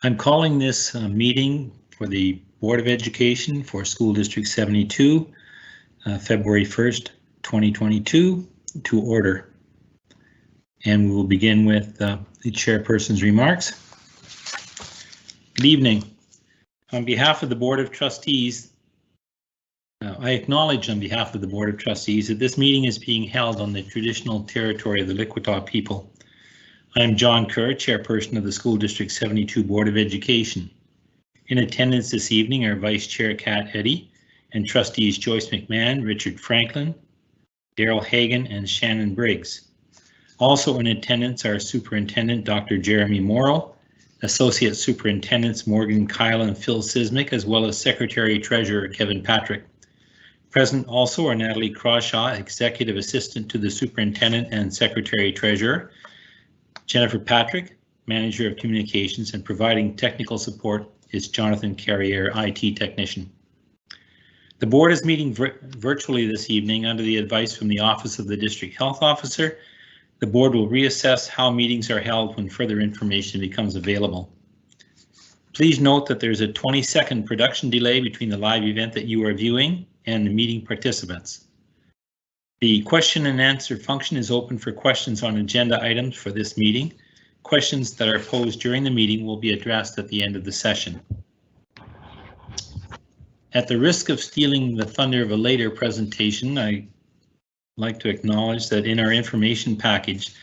I'm calling this meeting for the Board of Education for School District 72, February 1st, 2022, to order. And we will begin with the Chairperson's remarks. Good evening. On behalf of the Board of Trustees, I acknowledge on behalf of the Board of Trustees that this meeting is being held on the traditional territory of the Likwitah people. I am John Kerr, Chairperson of the School District 72 Board of Education. In attendance this evening are Vice Chair Kat Eddy and Trustees Joyce McMahon, Richard Franklin, Daryl Hagan, and Shannon Briggs. Also in attendance are Superintendent Dr. Jeremy Morrow, Associate Superintendents Morgan Kyle and Phil Sismic, as well as Secretary Treasurer Kevin Patrick. Present also are Natalie Crawshaw, Executive Assistant to the Superintendent and Secretary Treasurer, Jennifer Patrick, Manager of Communications, and providing technical support is Jonathan Carrier, IT Technician. The board is meeting virtually this evening under the advice from the Office of the District Health Officer. The board will reassess how meetings are held when further information becomes available. Please note that there's a 20-second production delay between the live event that you are viewing and the meeting participants. The question and answer function is open for questions on agenda items for this meeting. Questions that are posed during the meeting will be addressed at the end of the session. At the risk of stealing the thunder of a later presentation, I'd like to acknowledge that in our information package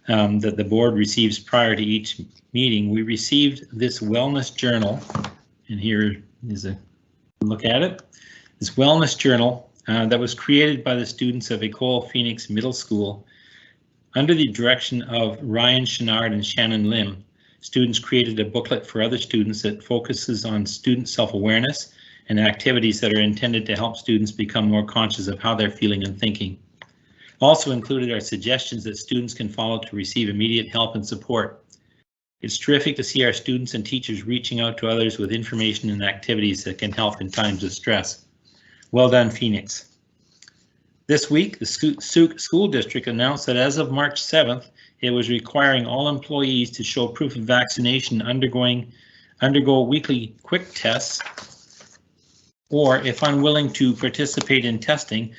that the board receives prior to each meeting, we received this wellness journal, and here is a look at it. This wellness journal that was created by the students of Ecole Phoenix Middle School under the direction of Ryan Chenard and Shannon Lim. Students created a booklet for other students that focuses on student self-awareness and activities that are intended to help students become more conscious of how they're feeling and thinking. Also included are suggestions that students can follow to receive immediate help and support. It's terrific to see our students and teachers reaching out to others with information and activities that can help in times of stress. Well done, Phoenix. This week, the school district announced that as of March 7th, it was requiring all employees to show proof of vaccination, undergo weekly quick tests, or if unwilling to participate in testing,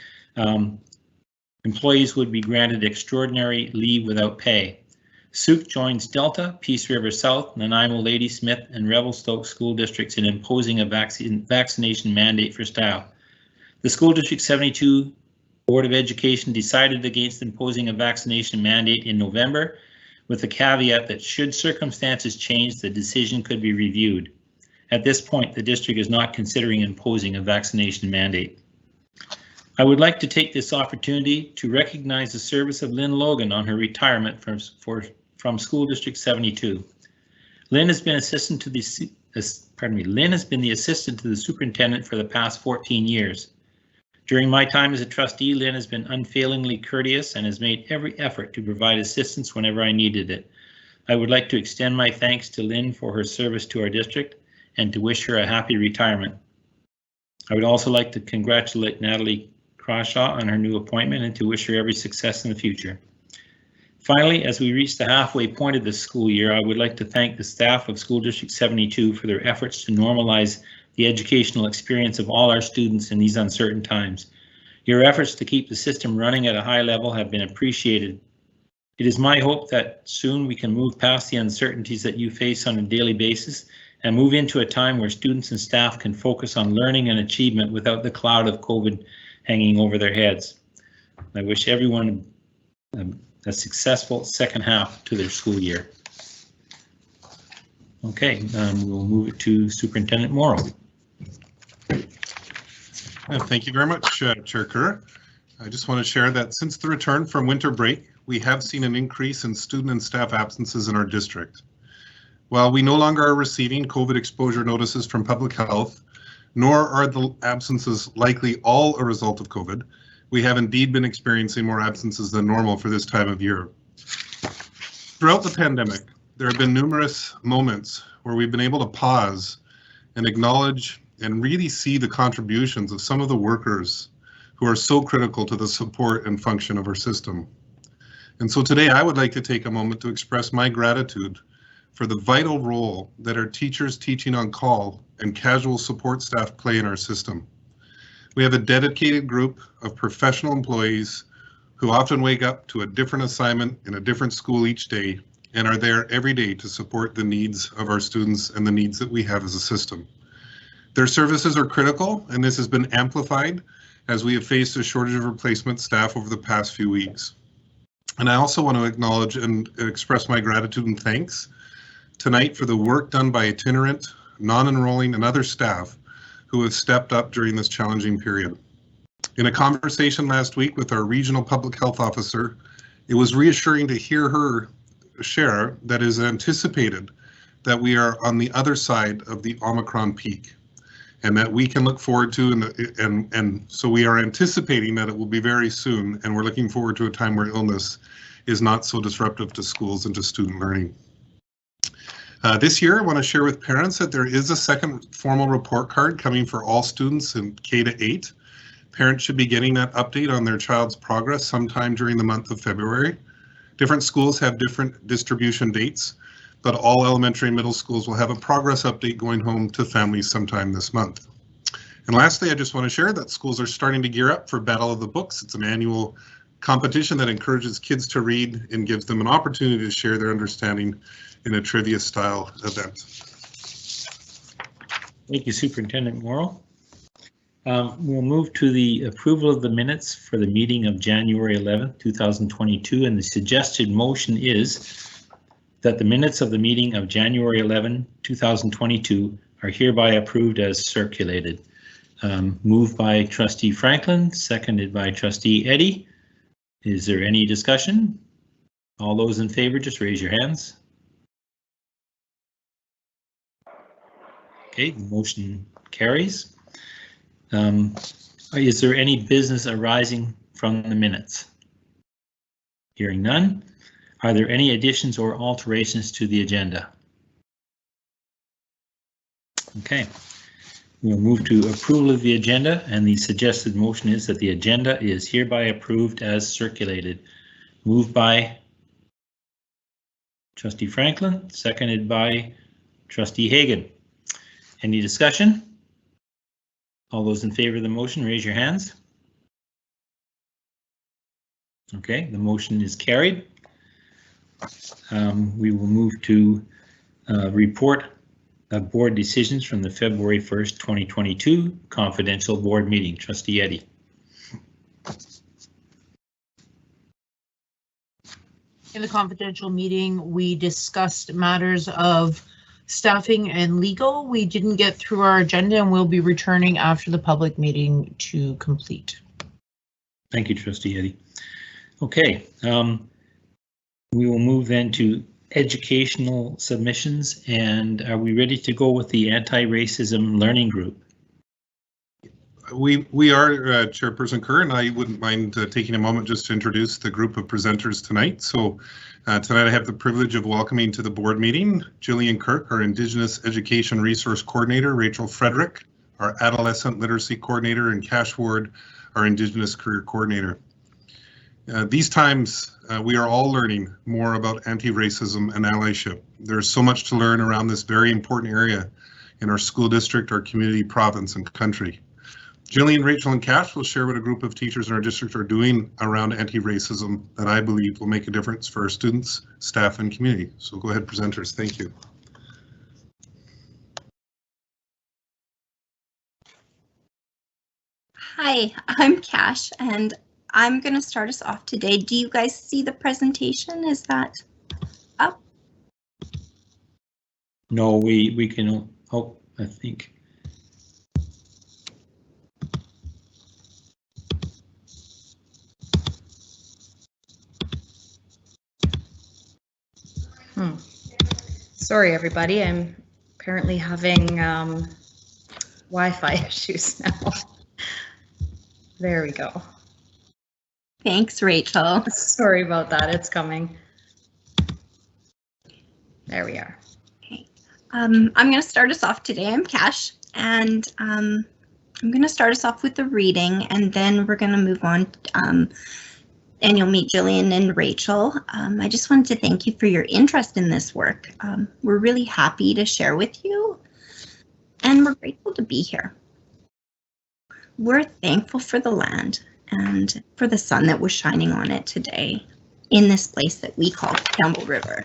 employees would be granted extraordinary leave without pay. Souk joins Delta, Peace River South, Nanaimo, Ladysmith, and Revelstoke school districts in imposing a vaccination mandate for staff. The School District 72 Board of Education decided against imposing a vaccination mandate in November, with the caveat that should circumstances change, the decision could be reviewed. At this point, the district is not considering imposing a vaccination mandate. I would like to take this opportunity to recognize the service of Lynn Logan on her retirement from School District 72. Lynn has been the assistant to the superintendent for the past 14 years. During my time as a trustee, Lynn has been unfailingly courteous and has made every effort to provide assistance whenever I needed it. I would like to extend my thanks to Lynn for her service to our district and to wish her a happy retirement. I would also like to congratulate Natalie Crawshaw on her new appointment and to wish her every success in the future. Finally, as we reach the halfway point of this school year, I would like to thank the staff of School District 72 for their efforts to normalize the educational experience of all our students in these uncertain times. Your efforts to keep the system running at a high level have been appreciated. It is my hope that soon we can move past the uncertainties that you face on a daily basis and move into a time where students and staff can focus on learning and achievement without the cloud of COVID hanging over their heads. I wish everyone a successful second half to their school year. Okay, we'll move it to Superintendent Morrow. Thank you very much, Chair Kerr. I just want to share that since the return from winter break, we have seen an increase in student and staff absences in our district. While we no longer are receiving COVID exposure notices from public health, nor are the absences likely all a result of COVID, we have indeed been experiencing more absences than normal for this time of year. Throughout the pandemic, there have been numerous moments where we've been able to pause and acknowledge and really see the contributions of some of the workers who are so critical to the support and function of our system. And so today I would like to take a moment to express my gratitude for the vital role that our teachers teaching on call and casual support staff play in our system. We have a dedicated group of professional employees who often wake up to a different assignment in a different school each day and are there every day to support the needs of our students and the needs that we have as a system. Their services are critical, and this has been amplified as we have faced a shortage of replacement staff over the past few weeks. And I also want to acknowledge and express my gratitude and thanks tonight for the work done by itinerant, non-enrolling, and other staff who have stepped up during this challenging period. In a conversation last week with our Regional Public Health Officer, it was reassuring to hear her share that it is anticipated that we are on the other side of the Omicron peak and that we can look forward to, and so we are anticipating that it will be very soon, and we're looking forward to a time where illness is not so disruptive to schools and to student learning. This year, I want to share with parents that there is a second formal report card coming for all students in K-8. Parents should be getting that update on their child's progress sometime during the month of February. Different schools have different distribution dates, but all elementary and middle schools will have a progress update going home to families sometime this month. And lastly, I just want to share that schools are starting to gear up for Battle of the Books. It's an annual competition that encourages kids to read and gives them an opportunity to share their understanding in a trivia style event. Thank you, Superintendent Morrill. We'll move to the approval of the minutes for the meeting of January 11th, 2022, and the suggested motion is that the minutes of the meeting of January 11, 2022 are hereby approved as circulated. Moved by Trustee Franklin, seconded by Trustee Eddy. Is there any discussion? All those in favor, just raise your hands. Okay, the motion carries. Is there any business arising from the minutes? Hearing none. Are there any additions or alterations to the agenda? Okay, we'll move to approval of the agenda, and the suggested motion is that the agenda is hereby approved as circulated. Moved by Trustee Franklin, seconded by Trustee Hagan. Any discussion? All those in favor of the motion, raise your hands. Okay, the motion is carried. We will move to report of board decisions from the February 1st, 2022 confidential board meeting. Trustee Eddy. In the confidential meeting, we discussed matters of staffing and legal. We didn't get through our agenda, and we'll be returning after the public meeting to complete. Thank you, Trustee Eddy. Okay, we will move then to educational submissions, and are we ready to go with the anti-racism learning group? We are, Chairperson Kerr, and I wouldn't mind taking a moment just to introduce the group of presenters tonight. So tonight I have the privilege of welcoming to the board meeting Jillian Kirk, our Indigenous Education Resource Coordinator, Rachel Frederick, our Adolescent Literacy Coordinator, and Cash Ward, our Indigenous Career Coordinator. These times, we are all learning more about anti-racism and allyship. There's so much to learn around this very important area in our school district, our community, province, and country. Jillian, Rachel, and Cash will share what a group of teachers in our district are doing around anti-racism that I believe will make a difference for our students, staff, and community. So go ahead, presenters. Thank you. Hi, I'm Cash, and I'm going to start us off today. Do you guys see the presentation? Is that up? No, we can, oh, I think. Sorry, everybody. I'm apparently having Wi-Fi issues now. There we go. Thanks, Rachel. Sorry about that. It's coming. There we are. Okay. I'm going to start us off today. I'm Cash, and I'm going to start us off with the reading, and then we're going to move on and you'll meet Jillian and Rachel. I just wanted to thank you for your interest in this work. We're really happy to share with you, and we're grateful to be here. We're thankful for the land and for the sun that was shining on it today in this place that we call Campbell River.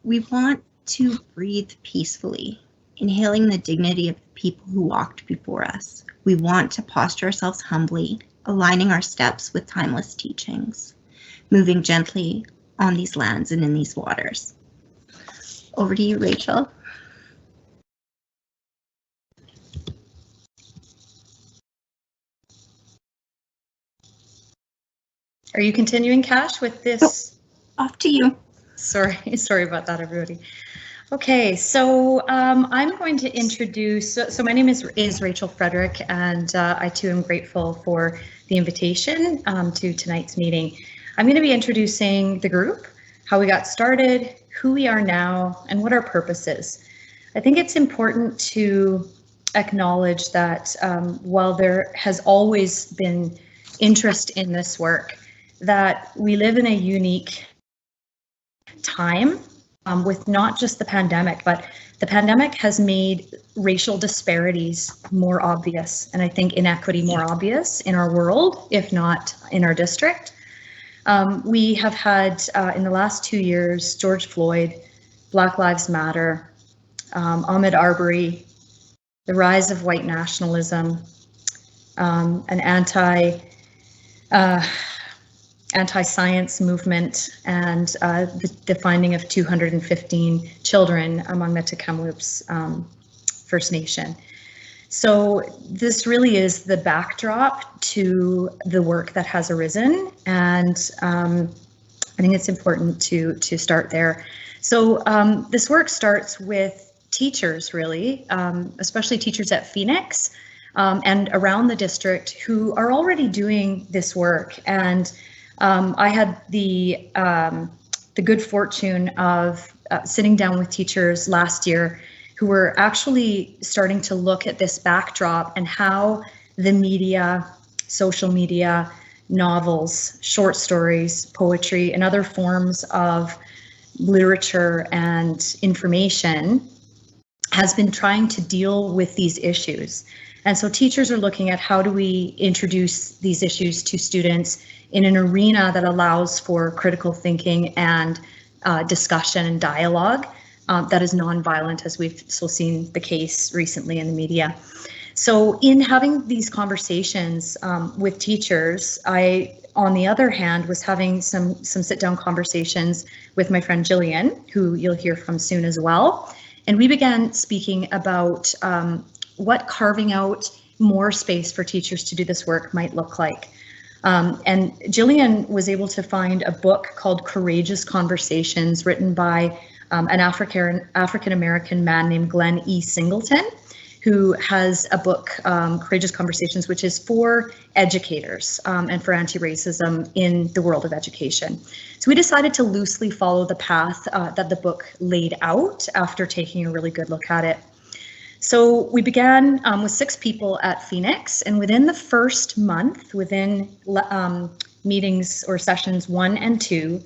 We want to breathe peacefully, inhaling the dignity of the people who walked before us. We want to posture ourselves humbly, aligning our steps with timeless teachings, moving gently on these lands and in these waters. Over to you, Rachel. Are you continuing, Cash, with this? Off to you. Sorry about that, everybody. Okay, so I'm going to introduce, so my name is Rachel Frederick, and I too am grateful for the invitation to tonight's meeting. I'm going to be introducing the group, how we got started, who we are now, and what our purpose is. I think it's important to acknowledge that while there has always been interest in this work, that we live in a unique time with not just the pandemic, but the pandemic has made racial disparities more obvious, and I think inequity more obvious in our world, if not in our district. We have had in the last 2 years, George Floyd, Black Lives Matter, Ahmaud Arbery, the rise of white nationalism, an anti-science movement, and the finding of 215 children among the Kamloops First Nation. So this really is the backdrop to the work that has arisen, and I think it's important to start there. So this work starts with teachers, really, especially teachers at Phoenix and around the district who are already doing this work. And I had the good fortune of sitting down with teachers last year who were actually starting to look at this backdrop and how the media, social media, novels, short stories, poetry, and other forms of literature and information has been trying to deal with these issues. And so teachers are looking at how do we introduce these issues to students in an arena that allows for critical thinking and discussion and dialogue that is nonviolent, as we've so seen the case recently in the media. So in having these conversations with teachers, I, on the other hand, was having some sit-down conversations with my friend Jillian, who you'll hear from soon as well. And we began speaking about what carving out more space for teachers to do this work might look like. And Jillian was able to find a book called Courageous Conversations, written by an African-American man named Glenn E. Singleton, who has a book, Courageous Conversations, which is for educators and for anti-racism in the world of education. So we decided to loosely follow the path that the book laid out after taking a really good look at it. So we began with 6 people at Phoenix, and within the first month, within meetings or sessions 1 and 2,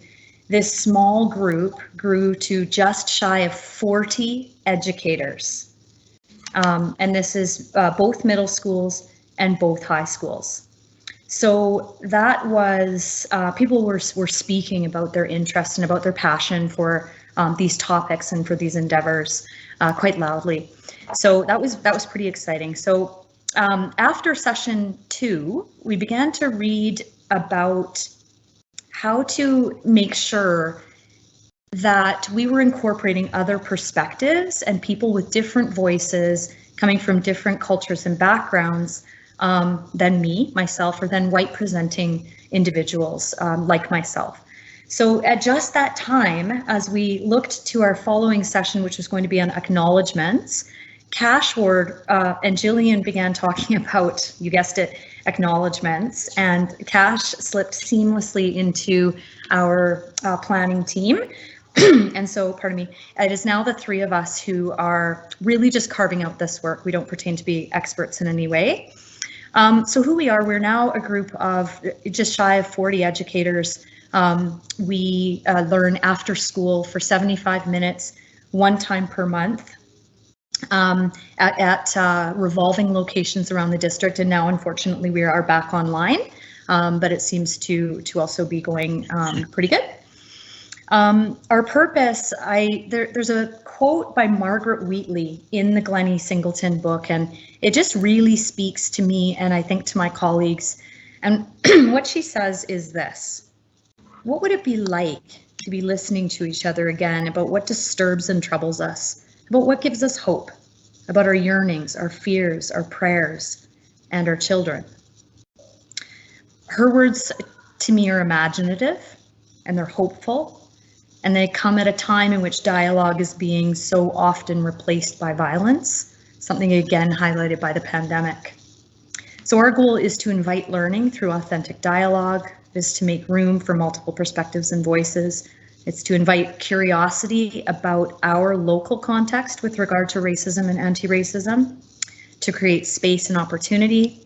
this small group grew to just shy of 40 educators. And this is both middle schools and both high schools. So that was, people were speaking about their interest and about their passion for these topics and for these endeavors quite loudly. So that was pretty exciting. So after session 2, we began to read about how to make sure that we were incorporating other perspectives and people with different voices coming from different cultures and backgrounds than myself, or than white presenting individuals like myself. So at just that time, as we looked to our following session, which was going to be on acknowledgements, Cash Ward and Jillian began talking about, you guessed it, acknowledgements, and Cash slipped seamlessly into our planning team. And so, pardon me, it is now the 3 of us who are really just carving out this work. We don't pretend to be experts in any way. So who we are, we're now a group of just shy of 40 educators. We learn after school for 75 minutes, one time per month, at revolving locations around the district. And now, unfortunately, we are back online, but it seems to also be going pretty good. Our purpose, there's a quote by Margaret Wheatley in the Glennie Singleton book, and it just really speaks to me and I think to my colleagues. And what she says is this: what would it be like to be listening to each other again about what disturbs and troubles us, about what gives us hope, about our yearnings, our fears, our prayers, and our children? Her words to me are imaginative and they're hopeful. And they come at a time in which dialogue is being so often replaced by violence, something again highlighted by the pandemic. So our goal is to invite learning through authentic dialogue, is to make room for multiple perspectives and voices. It's to invite curiosity about our local context with regard to racism and anti-racism, to create space and opportunity.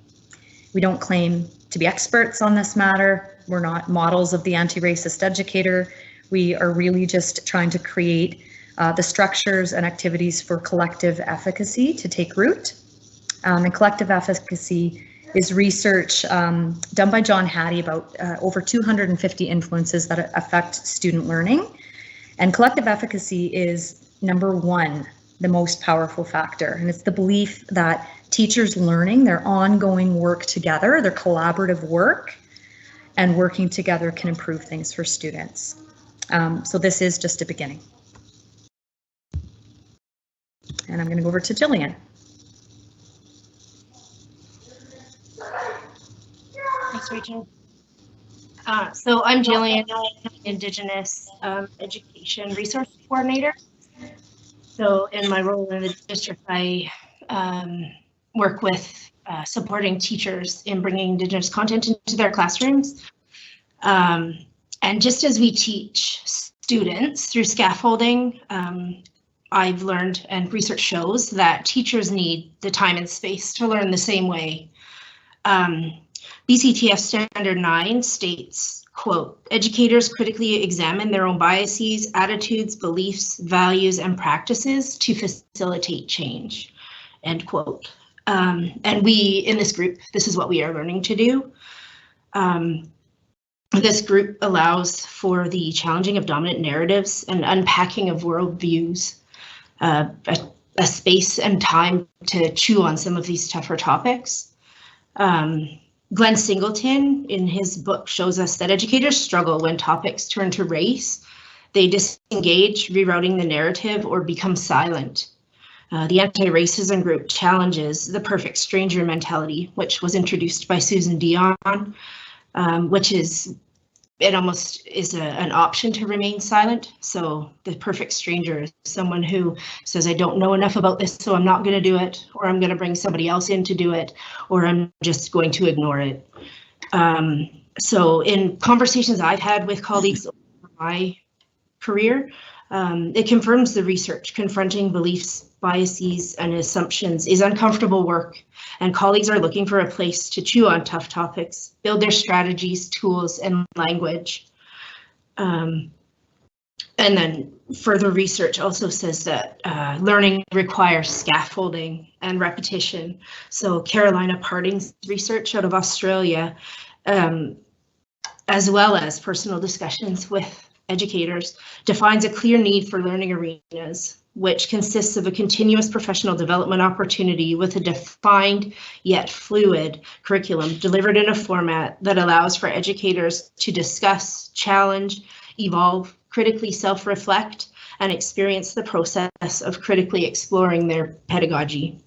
We don't claim to be experts on this matter. We're not models of the anti-racist educator. We are really just trying to create the structures and activities for collective efficacy to take root. And collective efficacy is research done by John Hattie about over 250 influences that affect student learning. And collective efficacy is, number one, the most powerful factor. And it's the belief that teachers learning, their ongoing work together, their collaborative work, and working together can improve things for students. So this is just a beginning. And I'm going to go over to Jillian. Thanks, Rachel. So I'm Jillian, Indigenous Education Resource Coordinator. So in my role in the district, I work with supporting teachers in bringing Indigenous content into their classrooms. And just as we teach students through scaffolding, I've learned, and research shows, that teachers need the time and space to learn the same way. BCTF Standard 9 states, quote, educators critically examine their own biases, attitudes, beliefs, values, and practices to facilitate change, end quote. And we, in this group, this is what we are learning to do. This group allows for the challenging of dominant narratives and unpacking of worldviews, a space and time to chew on some of these tougher topics. Glenn Singleton, in his book, shows us that educators struggle when topics turn to race. They disengage, rerouting the narrative, or become silent. The anti-racism group challenges the perfect stranger mentality, which was introduced by Susan Dion, which is, it almost is an option to remain silent. So the perfect stranger is someone who says, I don't know enough about this, so I'm not going to do it, or I'm going to bring somebody else in to do it, or I'm just going to ignore it. So in conversations I've had with colleagues over my career, it confirms the research. Confronting beliefs, biases, and assumptions is uncomfortable work, and colleagues are looking for a place to chew on tough topics, build their strategies, tools, and language. And then further research also says that learning requires scaffolding and repetition. So Carolina Parting's research out of Australia, as well as personal discussions with educators, defines a clear need for learning arenas, which consists of a continuous professional development opportunity with a defined yet fluid curriculum delivered in a format that allows for educators to discuss, challenge, evolve, critically self-reflect, and experience the process of critically exploring their pedagogy.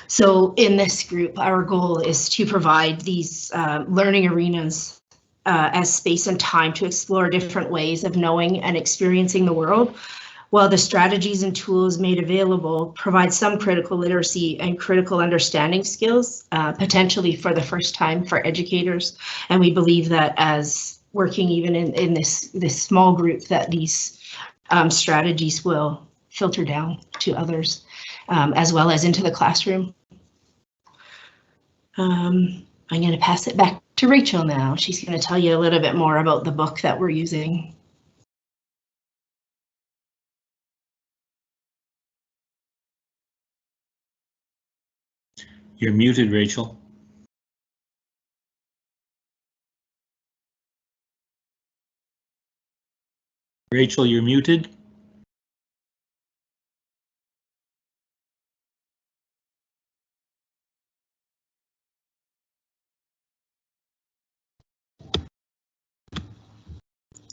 So in this group, our goal is to provide these learning arenas as space and time to explore different ways of knowing and experiencing the world, while the strategies and tools made available provide some critical literacy and critical understanding skills, potentially for the first time for educators. And we believe that as working even in this small group, that these strategies will filter down to others, as well as into the classroom. I'm going to pass it back to Rachel now. She's going to tell you a little bit more about the book that we're using. You're muted, Rachel. Rachel, you're muted.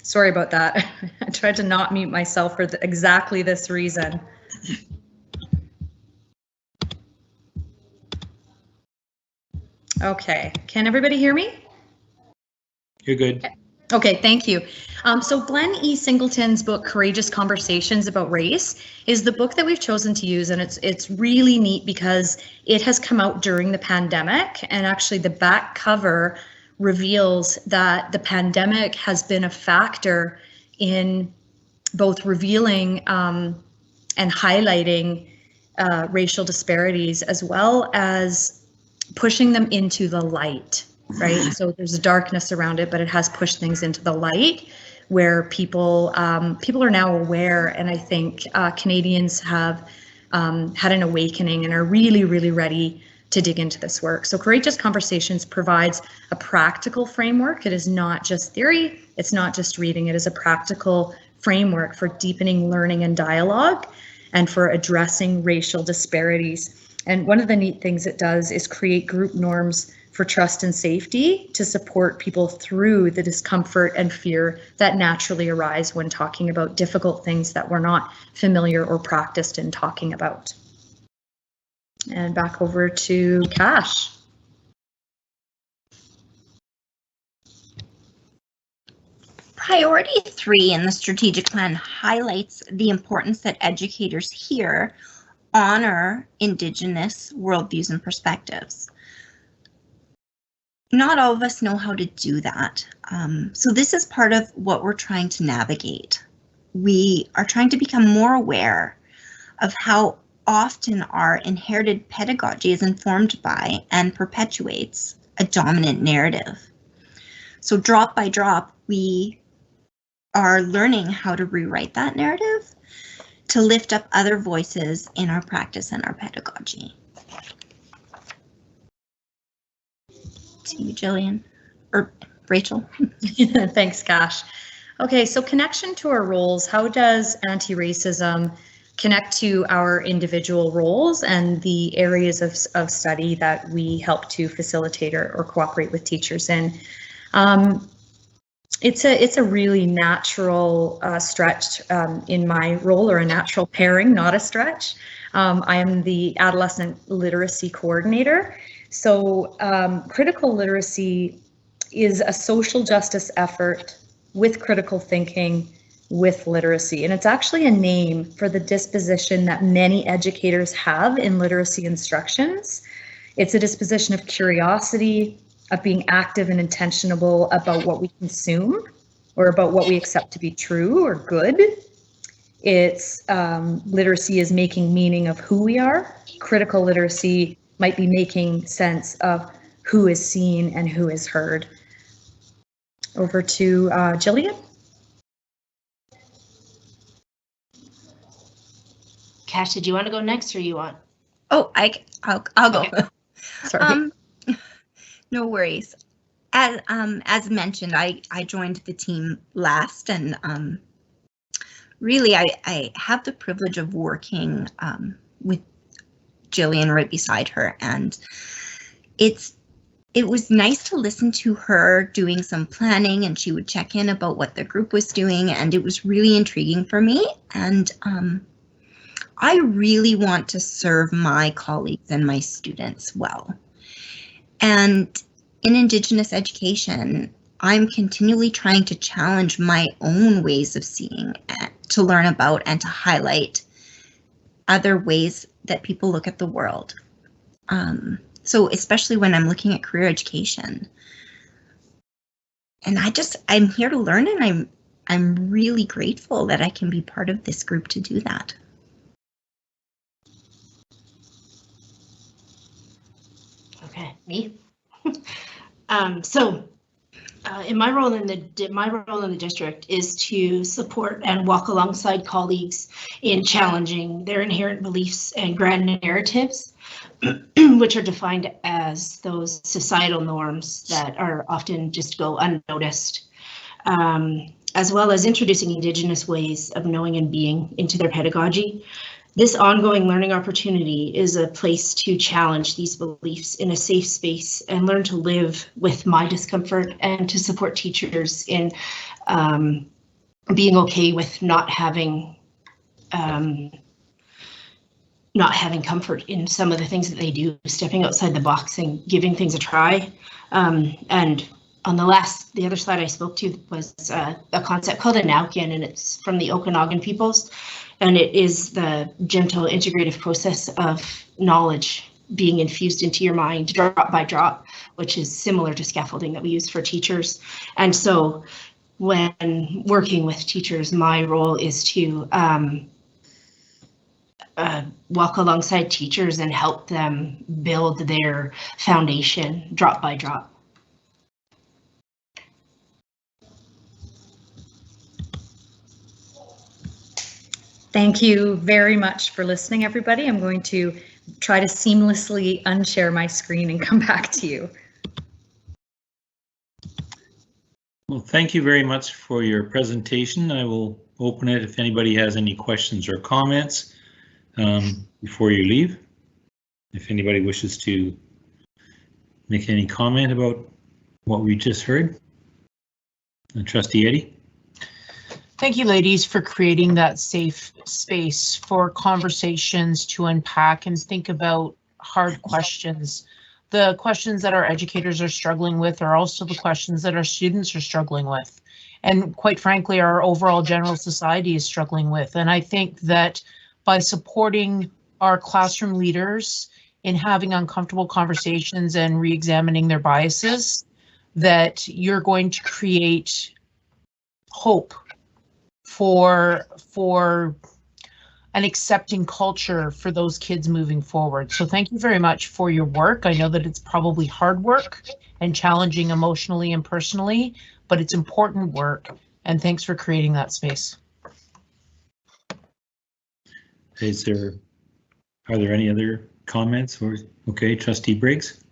Sorry about that. I tried to not mute myself for exactly this reason. Okay, can everybody hear me? You're good. Okay, thank you. So Glenn E. Singleton's book, Courageous Conversations About Race, is the book that we've chosen to use, and it's really neat because it has come out during the pandemic, and actually the back cover reveals that the pandemic has been a factor in both revealing and highlighting racial disparities, as well as pushing them into the light. Right, so there's a darkness around it, but it has pushed things into the light, where people are now aware, and I think Canadians have had an awakening and are really, really ready to dig into this work. So Courageous Conversations provides a practical framework. It is not just theory, it's not just reading, it is a practical framework for deepening learning and dialogue and for addressing racial disparities. And one of the neat things it does is create group norms for trust and safety to support people through the discomfort and fear that naturally arise when talking about difficult things that we're not familiar or practiced in talking about. And back over to Cash. Priority 3 in the strategic plan highlights the importance that educators here honor Indigenous worldviews and perspectives. Not all of us know how to do that. So this is part of what we're trying to navigate. We are trying to become more aware of how often our inherited pedagogy is informed by and perpetuates a dominant narrative. So drop by drop, we are learning how to rewrite that narrative to lift up other voices in our practice and our pedagogy. To you, Jillian, or Rachel. Thanks, Cash. Okay, so connection to our roles. How does anti-racism connect to our individual roles and the areas of study that we help to facilitate or cooperate with teachers in? It's a really natural stretch in my role, or a natural pairing, not a stretch. I am the Adolescent Literacy Coordinator. So critical literacy is a social justice effort with critical thinking with literacy. And it's actually a name for the disposition that many educators have in literacy instructions. It's a disposition of curiosity, of being active and intentional about what we consume or about what we accept to be true or good. It's literacy is making meaning of who we are. Critical literacy might be making sense of who is seen and who is heard. Over to Jillian. Cash, did you want to go next, or you want? Oh, I'll go. Okay. Sorry. No worries. As mentioned, I joined the team last, and really I have the privilege of working with Jillian right beside her, and it was nice to listen to her doing some planning, and she would check in about what the group was doing, and it was really intriguing for me. And I really want to serve my colleagues and my students well. And in Indigenous education, I'm continually trying to challenge my own ways of seeing, to learn about and to highlight other ways that people look at the world. So especially when I'm looking at career education. And I'm here to learn, and I'm really grateful that I can be part of this group to do that. Okay, me. In my role in the district is to support and walk alongside colleagues in challenging their inherent beliefs and grand narratives, which are defined as those societal norms that are often just go unnoticed, as well as introducing Indigenous ways of knowing and being into their pedagogy. This ongoing learning opportunity is a place to challenge these beliefs in a safe space and learn to live with my discomfort, and to support teachers in being okay with not having comfort in some of the things that they do, stepping outside the box and giving things a try. And on the other slide I spoke to was a concept called a Naukin, and it's from the Okanagan peoples. And it is the gentle integrative process of knowledge being infused into your mind drop by drop, which is similar to scaffolding that we use for teachers. And so when working with teachers, my role is to walk alongside teachers and help them build their foundation drop by drop. Thank you very much for listening, everybody. I'm going to try to seamlessly unshare my screen and come back to you. Well, thank you very much for your presentation. I will open it if anybody has any questions or comments before you leave. If anybody wishes to make any comment about what we just heard. Trustee Eddie. Thank you, ladies, for creating that safe space for conversations to unpack and think about hard questions. The questions that our educators are struggling with are also the questions that our students are struggling with. And quite frankly, our overall general society is struggling with. And I think that by supporting our classroom leaders in having uncomfortable conversations and re-examining their biases, that you're going to create hope for an accepting culture for those kids moving forward. So thank you very much for your work. I know that it's probably hard work and challenging emotionally and personally, but it's important work. And thanks for creating that space. Are there any other comments? Or okay, Trustee Briggs.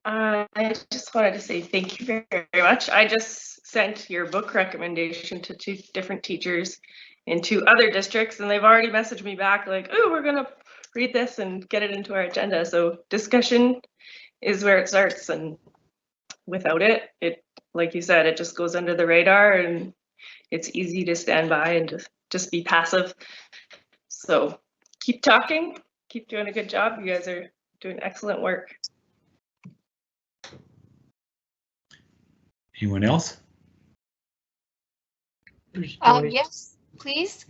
I just wanted to say thank you very much. I just sent your book recommendation to 2 different teachers in 2 other districts, and they've already messaged me back like, oh, we're gonna read this and get it into our agenda. So discussion is where it starts, and without it, like you said, it just goes under the radar, and it's easy to stand by and just be passive. So keep talking, keep doing a good job. You guys are doing excellent work. Anyone else? Yes, please.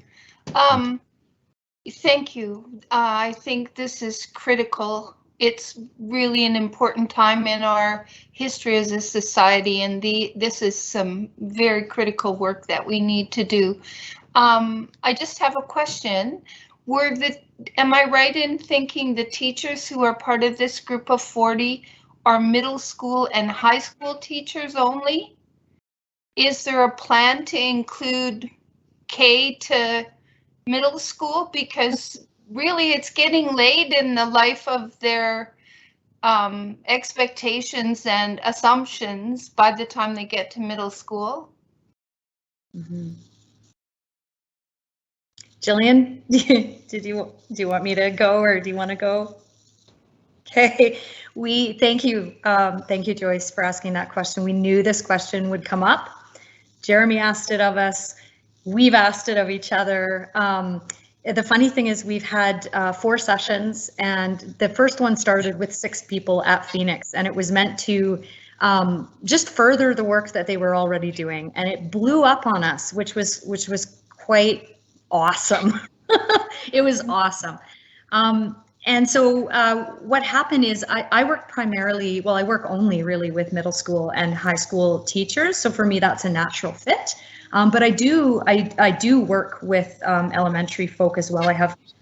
Thank you. I think this is critical. It's really an important time in our history as a society, and this is some very critical work that we need to do. I just have a question. Am I right in thinking the teachers who are part of this group of 40 are middle school and high school teachers only? Is there a plan to include K to middle school? Because really it's getting late in the life of their expectations and assumptions by the time they get to middle school. Mm-hmm. Jillian, do you want me to go, or do you want to go? Okay, thank you, Joyce, for asking that question. We knew this question would come up. Jeremy asked it of us. We've asked it of each other. The funny thing is we've had 4 sessions, and the first one started with 6 people at Phoenix, and it was meant to just further the work that they were already doing, and it blew up on us, which was quite awesome. It was awesome. And so what happened is I work primarily, well, I work only really with middle school and high school teachers. So for me, that's a natural fit. But I do work with elementary folk as well.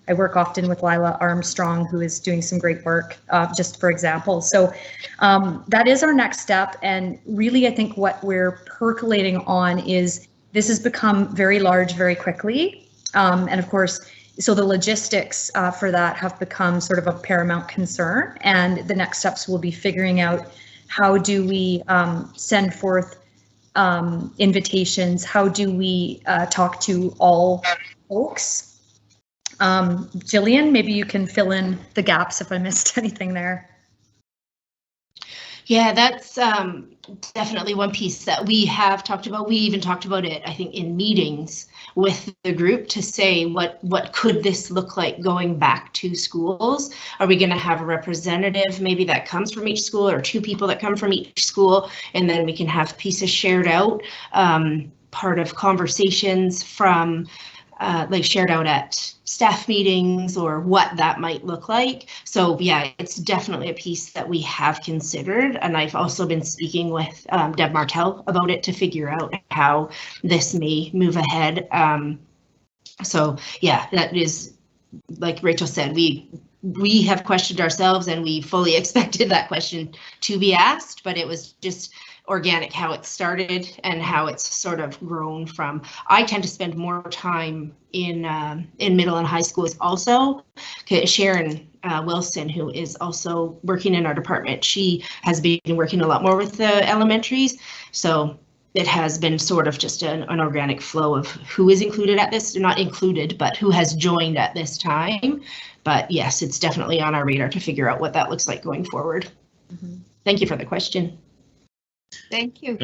I work often with Lila Armstrong, who is doing some great work, just for example. So that is our next step. And really, I think what we're percolating on is this has become very large very quickly. And of course, so the logistics for that have become sort of a paramount concern. And the next steps will be figuring out how do we send forth invitations? How do we talk to all folks? Jillian, maybe you can fill in the gaps if I missed anything there. Yeah, that's definitely one piece that we have talked about. We even talked about it, I think, in meetings with the group to say what could this look like going back to schools? Are we going to have a representative maybe that comes from each school, or two people that come from each school, and then we can have pieces shared out, part of conversations from like shared out at staff meetings, or what that might look like. So yeah, it's definitely a piece that we have considered, and I've also been speaking with Deb Martell about it to figure out how this may move ahead. So yeah, that is, like Rachel said, we have questioned ourselves, and we fully expected that question to be asked, but it was just organic how it started and how it's sort of grown from. I tend to spend more time in middle and high schools also. Sharon Wilson, who is also working in our department, she has been working a lot more with the elementaries. So it has been sort of just an organic flow of who is included at this, not included, but who has joined at this time. But yes, it's definitely on our radar to figure out what that looks like going forward. Mm-hmm. Thank you for the question. Thank you.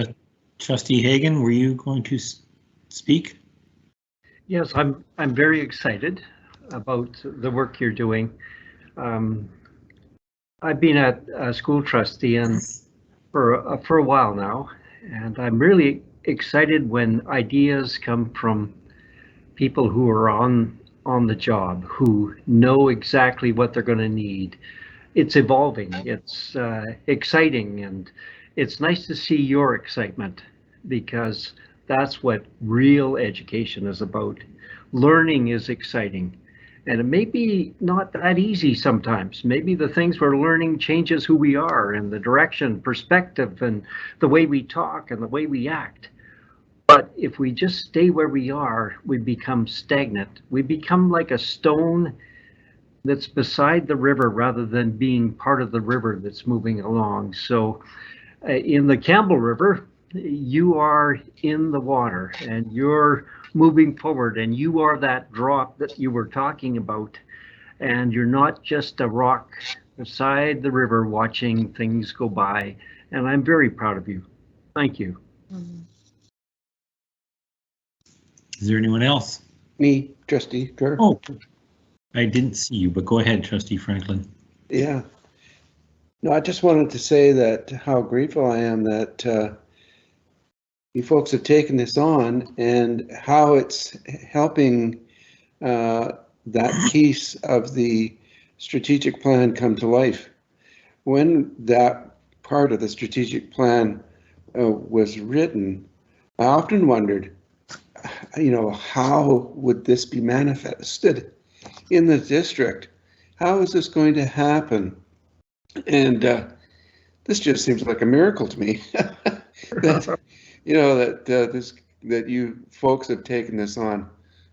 Trustee Hagan, were you going to speak? Yes, I'm very excited about the work you're doing. I've been a school trustee and for a while now, and I'm really excited when ideas come from people who are on the job, who know exactly what they're going to need. It's evolving, it's exciting, and it's nice to see your excitement, because that's what real education is about. Learning is exciting, and it may be not that easy sometimes. Maybe the things we're learning changes who we are, and the direction, perspective, and the way we talk and the way we act. But if we just stay where we are, we become stagnant. We become like a stone that's beside the river rather than being part of the river that's moving along. So in the Campbell River, you are in the water and you're moving forward, and you are that drop that you were talking about, and you're not just a rock beside the river watching things go by. And I'm very proud of you. Thank you. Is there anyone else? Me, Trustee Kerr. Oh, I didn't see you, but go ahead, Trustee Franklin. Yeah. No, I just wanted to say that how grateful I am that you folks have taken this on, and how it's helping that piece of the strategic plan come to life. When that part of the strategic plan was written, I often wondered, how would this be manifested in the district? How is this going to happen? And this just seems like a miracle to me that that you folks have taken this on.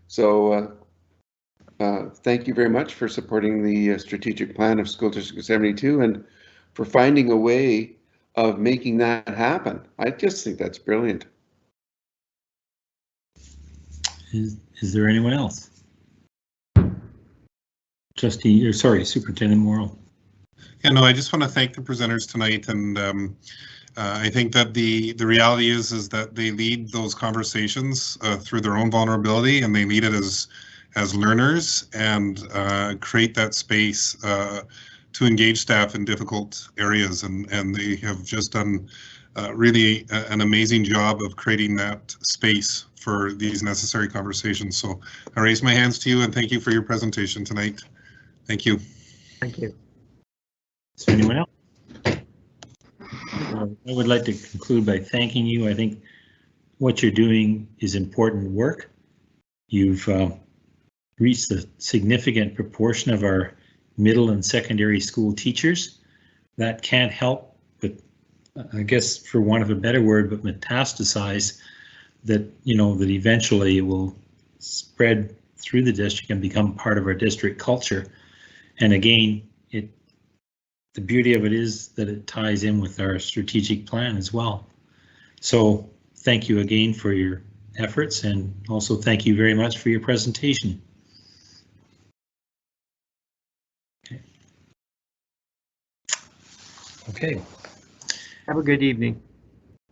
So thank you very much for supporting the strategic plan of School District 72 and for finding a way of making that happen. I just think that's brilliant. Is there anyone else? Superintendent Morrill. Yeah, no, I just want to thank the presenters tonight, and I think that the reality is that they lead those conversations through their own vulnerability, and they lead it as learners, and create that space to engage staff in difficult areas, and they have just done really an amazing job of creating that space for these necessary conversations. So I raise my hands to you and thank you for your presentation tonight. Thank you. Thank you. Is there anyone else? I would like to conclude by thanking you. I think what you're doing is important work. You've reached a significant proportion of our middle and secondary school teachers. That can't help but, I guess for want of a better word, but metastasize that, that eventually it will spread through the district and become part of our district culture. And again, the beauty of it is that it ties in with our strategic plan as well. So thank you again for your efforts, and also thank you very much for your presentation. Okay. Have a good evening.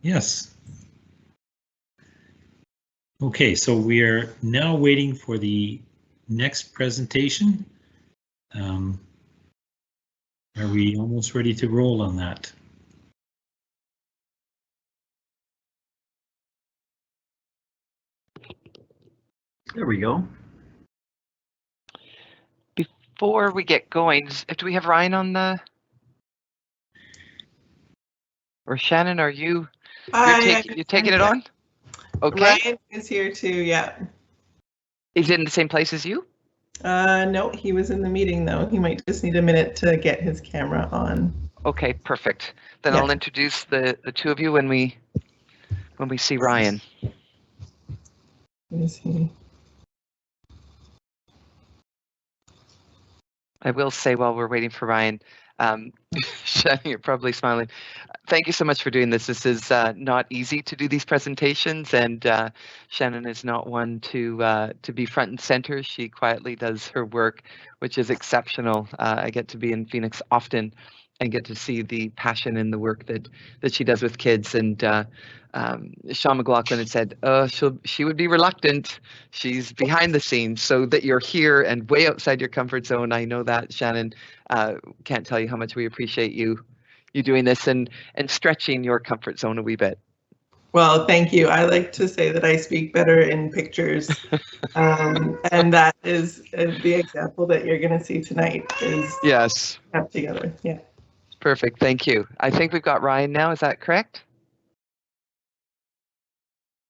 Yes. Okay, so we are now waiting for the next presentation. Are we almost ready to roll on that? There we go. Before we get going, do we have Ryan on the? Or Shannon, are you? You're taking it on? Okay. Ryan is here too, yeah. Is it in the same place as you? No, he was in the meeting though. He might just need a minute to get his camera on. Okay, perfect. Then Yeah. I'll introduce the two of you when we see Ryan. Is he? I will say while we're waiting for Ryan, Shannon, you're probably smiling. Thank you so much for doing this. This is not easy to do these presentations, and Shannon is not one to be front and center. She quietly does her work, which is exceptional. I get to be in Phoenix often and get to see the passion in the work that she does with kids. And Sean McLaughlin had said, she would be reluctant. She's behind the scenes, so that you're here and way outside your comfort zone. I know that, Shannon. Can't tell you how much we appreciate you doing this and stretching your comfort zone a wee bit. Well, thank you. I like to say that I speak better in pictures. And that is the example that you're going to see tonight is yes, kept together. Yeah. Perfect. Thank you. I think we've got Ryan now. Is that correct?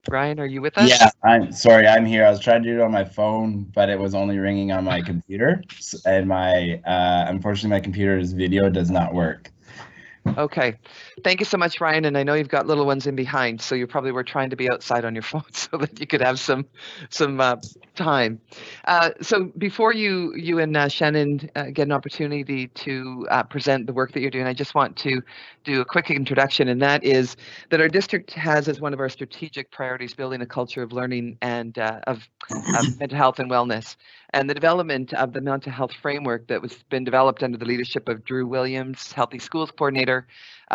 Ryan, are you with us? Yeah, I'm sorry, I'm here. I was trying to do it on my phone, but it was only ringing on my computer, and my unfortunately my computer's video does not work. Okay, thank you so much, Ryan. And I know you've got little ones in behind, so you probably were trying to be outside on your phone so that you could have some time. So before you and Shannon get an opportunity to present the work that you're doing, I just want to do a quick introduction, and that is that our district has as one of our strategic priorities building a culture of learning and of mental health and wellness. And the development of the mental health framework that was been developed under the leadership of Drew Williams, Healthy Schools Coordinator,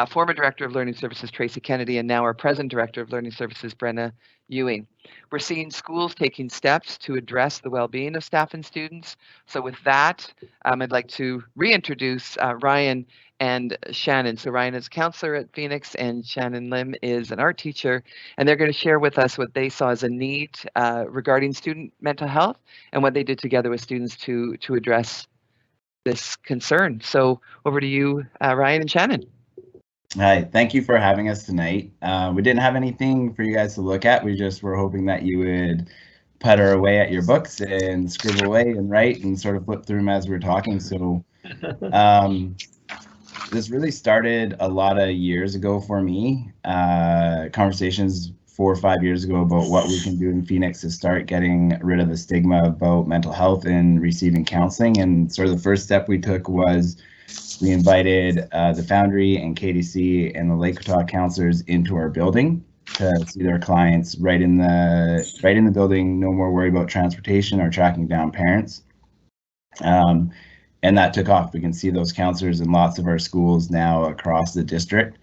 former Director of Learning Services, Tracy Kennedy, and now our present Director of Learning Services, Brenna Ewing. We're seeing schools taking steps to address the well-being of staff and students. So with that, I'd like to reintroduce Ryan and Shannon. So Ryan is a counselor at Phoenix, and Shannon Lim is an art teacher, and they're going to share with us what they saw as a need regarding student mental health and what they did together with students to address this concern. So over to you, Ryan and Shannon. Hi, thank you for having us tonight. We didn't have anything for you guys to look at. We just were hoping that you would putter away at your books and scribble away and write and sort of flip through them as we're talking. So this really started a lot of years ago for me. Conversations 4 or 5 years ago about what we can do in Phoenix to start getting rid of the stigma about mental health and receiving counseling. And sort of the first step we took was we invited the Foundry and KDC and the Lake Watauga counselors into our building to see their clients right in the building. No more worry about transportation or tracking down parents. And that took off. We can see those counselors in lots of our schools now across the district.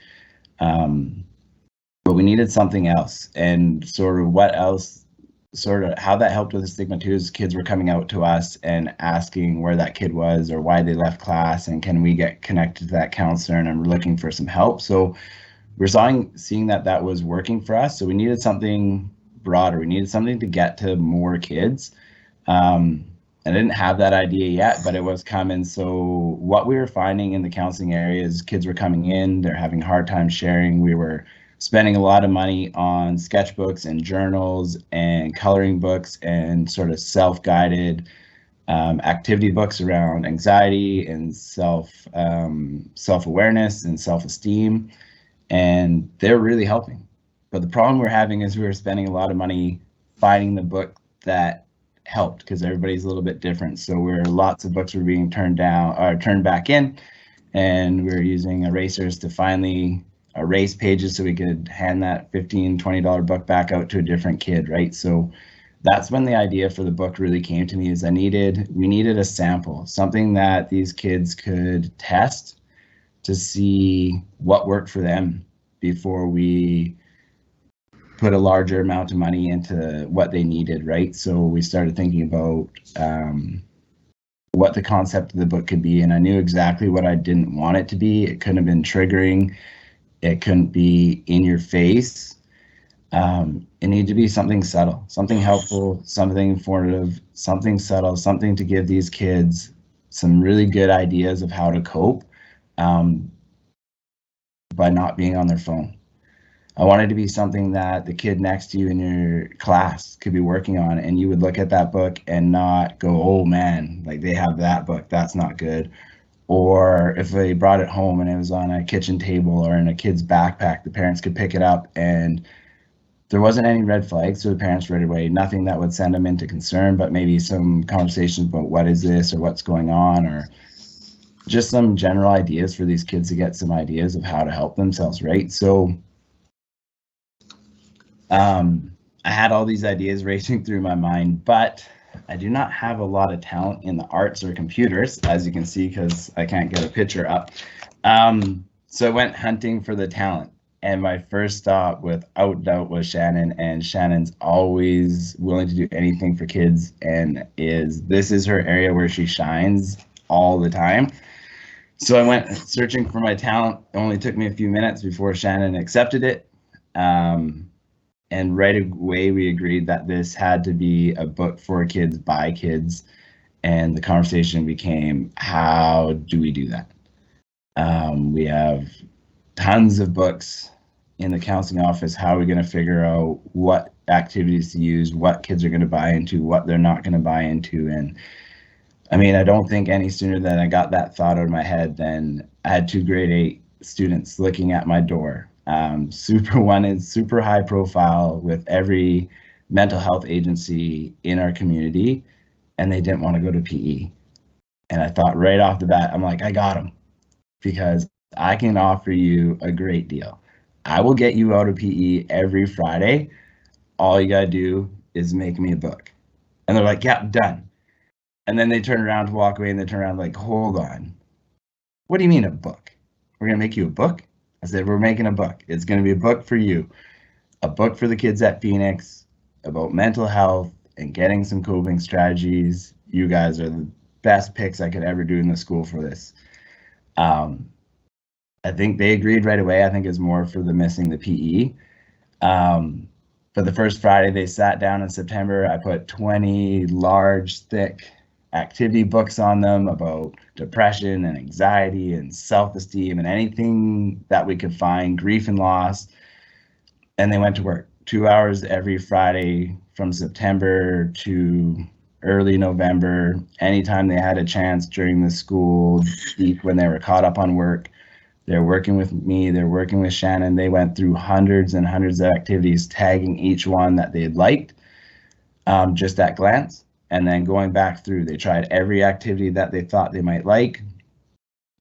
But we needed something else, and sort of what else, sort of how that helped with the stigma too is kids were coming out to us and asking where that kid was or why they left class, and can we get connected to that counselor, and I'm looking for some help. So we're seeing that was working for us. So we needed something broader. We needed something to get to more kids. I didn't have that idea yet, but it was coming. So what we were finding in the counseling area is kids were coming in, they're having a hard time sharing. We were spending a lot of money on sketchbooks and journals and coloring books and sort of self-guided activity books around anxiety and self-awareness and self-esteem, and they're really helping. But the problem we're having is we're spending a lot of money finding the book that helped, because everybody's a little bit different. So lots of books were being turned back in, and we're using erasers to finally erase pages so we could hand that $15, $20 book back out to a different kid, right? So that's when the idea for the book really came to me, is we needed a sample, something that these kids could test to see what worked for them before we put a larger amount of money into what they needed, right? So we started thinking about what the concept of the book could be, and I knew exactly what I didn't want it to be. It couldn't have been triggering. It couldn't be in your face. It needed to be something subtle, something helpful, something informative, something subtle, something to give these kids some really good ideas of how to cope by not being on their phone. I wanted to be something that the kid next to you in your class could be working on, and you would look at that book and not go, oh man, like they have that book, that's not good. Or if they brought it home and it was on a kitchen table or in a kid's backpack, the parents could pick it up and there wasn't any red flags to the parents right away, nothing that would send them into concern, but maybe some conversations about what is this or what's going on, or just some general ideas for these kids to get some ideas of how to help themselves, right? So I had all these ideas racing through my mind, but I do not have a lot of talent in the arts or computers, as you can see, because I can't get a picture up. So I went hunting for the talent, and my first stop without doubt was Shannon, and Shannon's always willing to do anything for kids, and this is her area where she shines all the time. So I went searching for my talent. It only took me a few minutes before Shannon accepted it. And right away, we agreed that this had to be a book for kids by kids. And the conversation became, how do we do that? We have tons of books in the counseling office. How are we going to figure out what activities to use, what kids are going to buy into, what they're not going to buy into? And I mean, I don't think any sooner than I got that thought out of my head than I had 2 grade 8 students looking at my door. One is super high profile with every mental health agency in our community, and they didn't want to go to PE. And I thought right off the bat, I'm like, I got them, because I can offer you a great deal. I will get you out of PE every Friday. All you gotta do is make me a book. And they're like, yeah, done. And then they turn around to walk away, and they turn around like, hold on. What do you mean a book? We're gonna make you a book? I said, we're making a book. It's going to be a book for you, a book for the kids at Phoenix about mental health and getting some coping strategies. You guys are the best picks I could ever do in the school for this. I think they agreed right away. I think it's more for the missing the PE. But the first Friday they sat down in September, I put 20 large, thick activity books on them about depression and anxiety and self-esteem and anything that we could find, grief and loss. And they went to work 2 hours every Friday from September to early November. Anytime they had a chance during the school week when they were caught up on work, they're working with me, they're working with Shannon. They went through hundreds and hundreds of activities, tagging each one that they had liked, just at glance. And then going back through, they tried every activity that they thought they might like.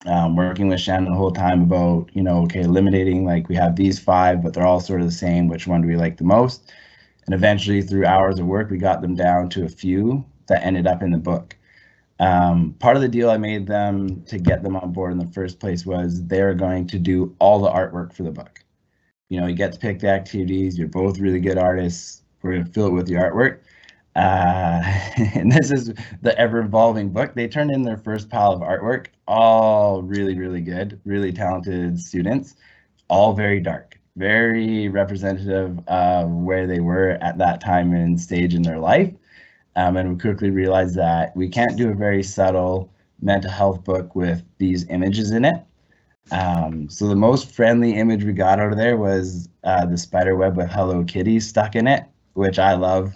Working with Shannon the whole time about, okay, eliminating, like we have these 5, but they're all sort of the same. Which one do we like the most? And eventually through hours of work, we got them down to a few that ended up in the book. Part of the deal I made them to get them on board in the first place was they're going to do all the artwork for the book. You get to pick the activities. You're both really good artists. We're going to fill it with the artwork. And this is the ever-evolving book. They turned in their first pile of artwork, all really, really good, really talented students, all very dark, very representative of where they were at that time and stage in their life. And we quickly realized that we can't do a very subtle mental health book with these images in it. So the most friendly image we got out of there was the spider web with Hello Kitty stuck in it, which I love.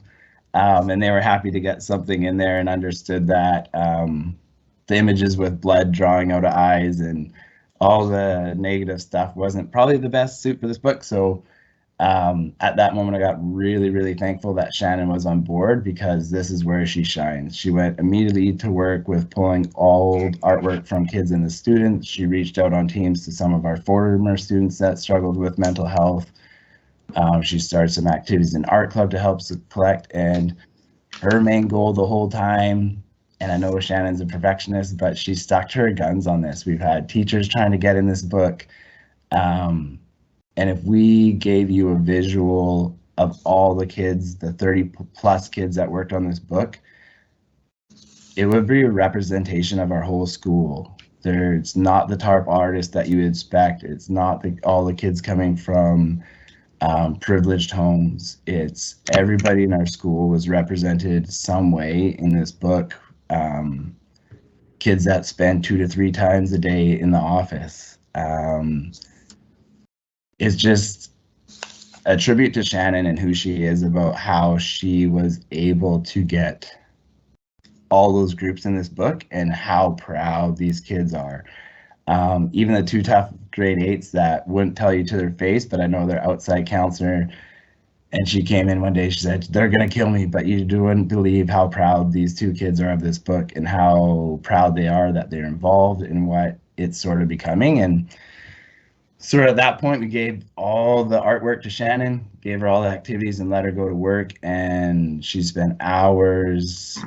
And they were happy to get something in there and understood that the images with blood drawing out of eyes and all the negative stuff wasn't probably the best suit for this book. So at that moment, I got really, really thankful that Shannon was on board, because this is where she shines. She went immediately to work with pulling old artwork from kids and the students. She reached out on teams to some of our former students that struggled with mental health. She started some activities in art club to help collect, and her main goal the whole time, and I know Shannon's a perfectionist, but she stuck to her guns on this. We've had teachers trying to get in this book. And if we gave you a visual of all the kids, the 30 plus kids that worked on this book, it would be a representation of our whole school. There's not the TARP artist that you would expect. It's not all the kids coming from privileged homes. It's everybody in our school was represented some way in this book. Kids that spend 2 to 3 times a day in the office. It's just a tribute to Shannon and who she is, about how she was able to get all those groups in this book and how proud these kids are. Even the 2 tough grade 8s that wouldn't tell you to their face, but I know their outside counselor, and she came in one day, she said, they're gonna kill me, but you wouldn't believe how proud these 2 kids are of this book and how proud they are that they're involved in what it's sort of becoming. And sort of at that point, we gave all the artwork to Shannon, gave her all the activities and let her go to work. And she spent hours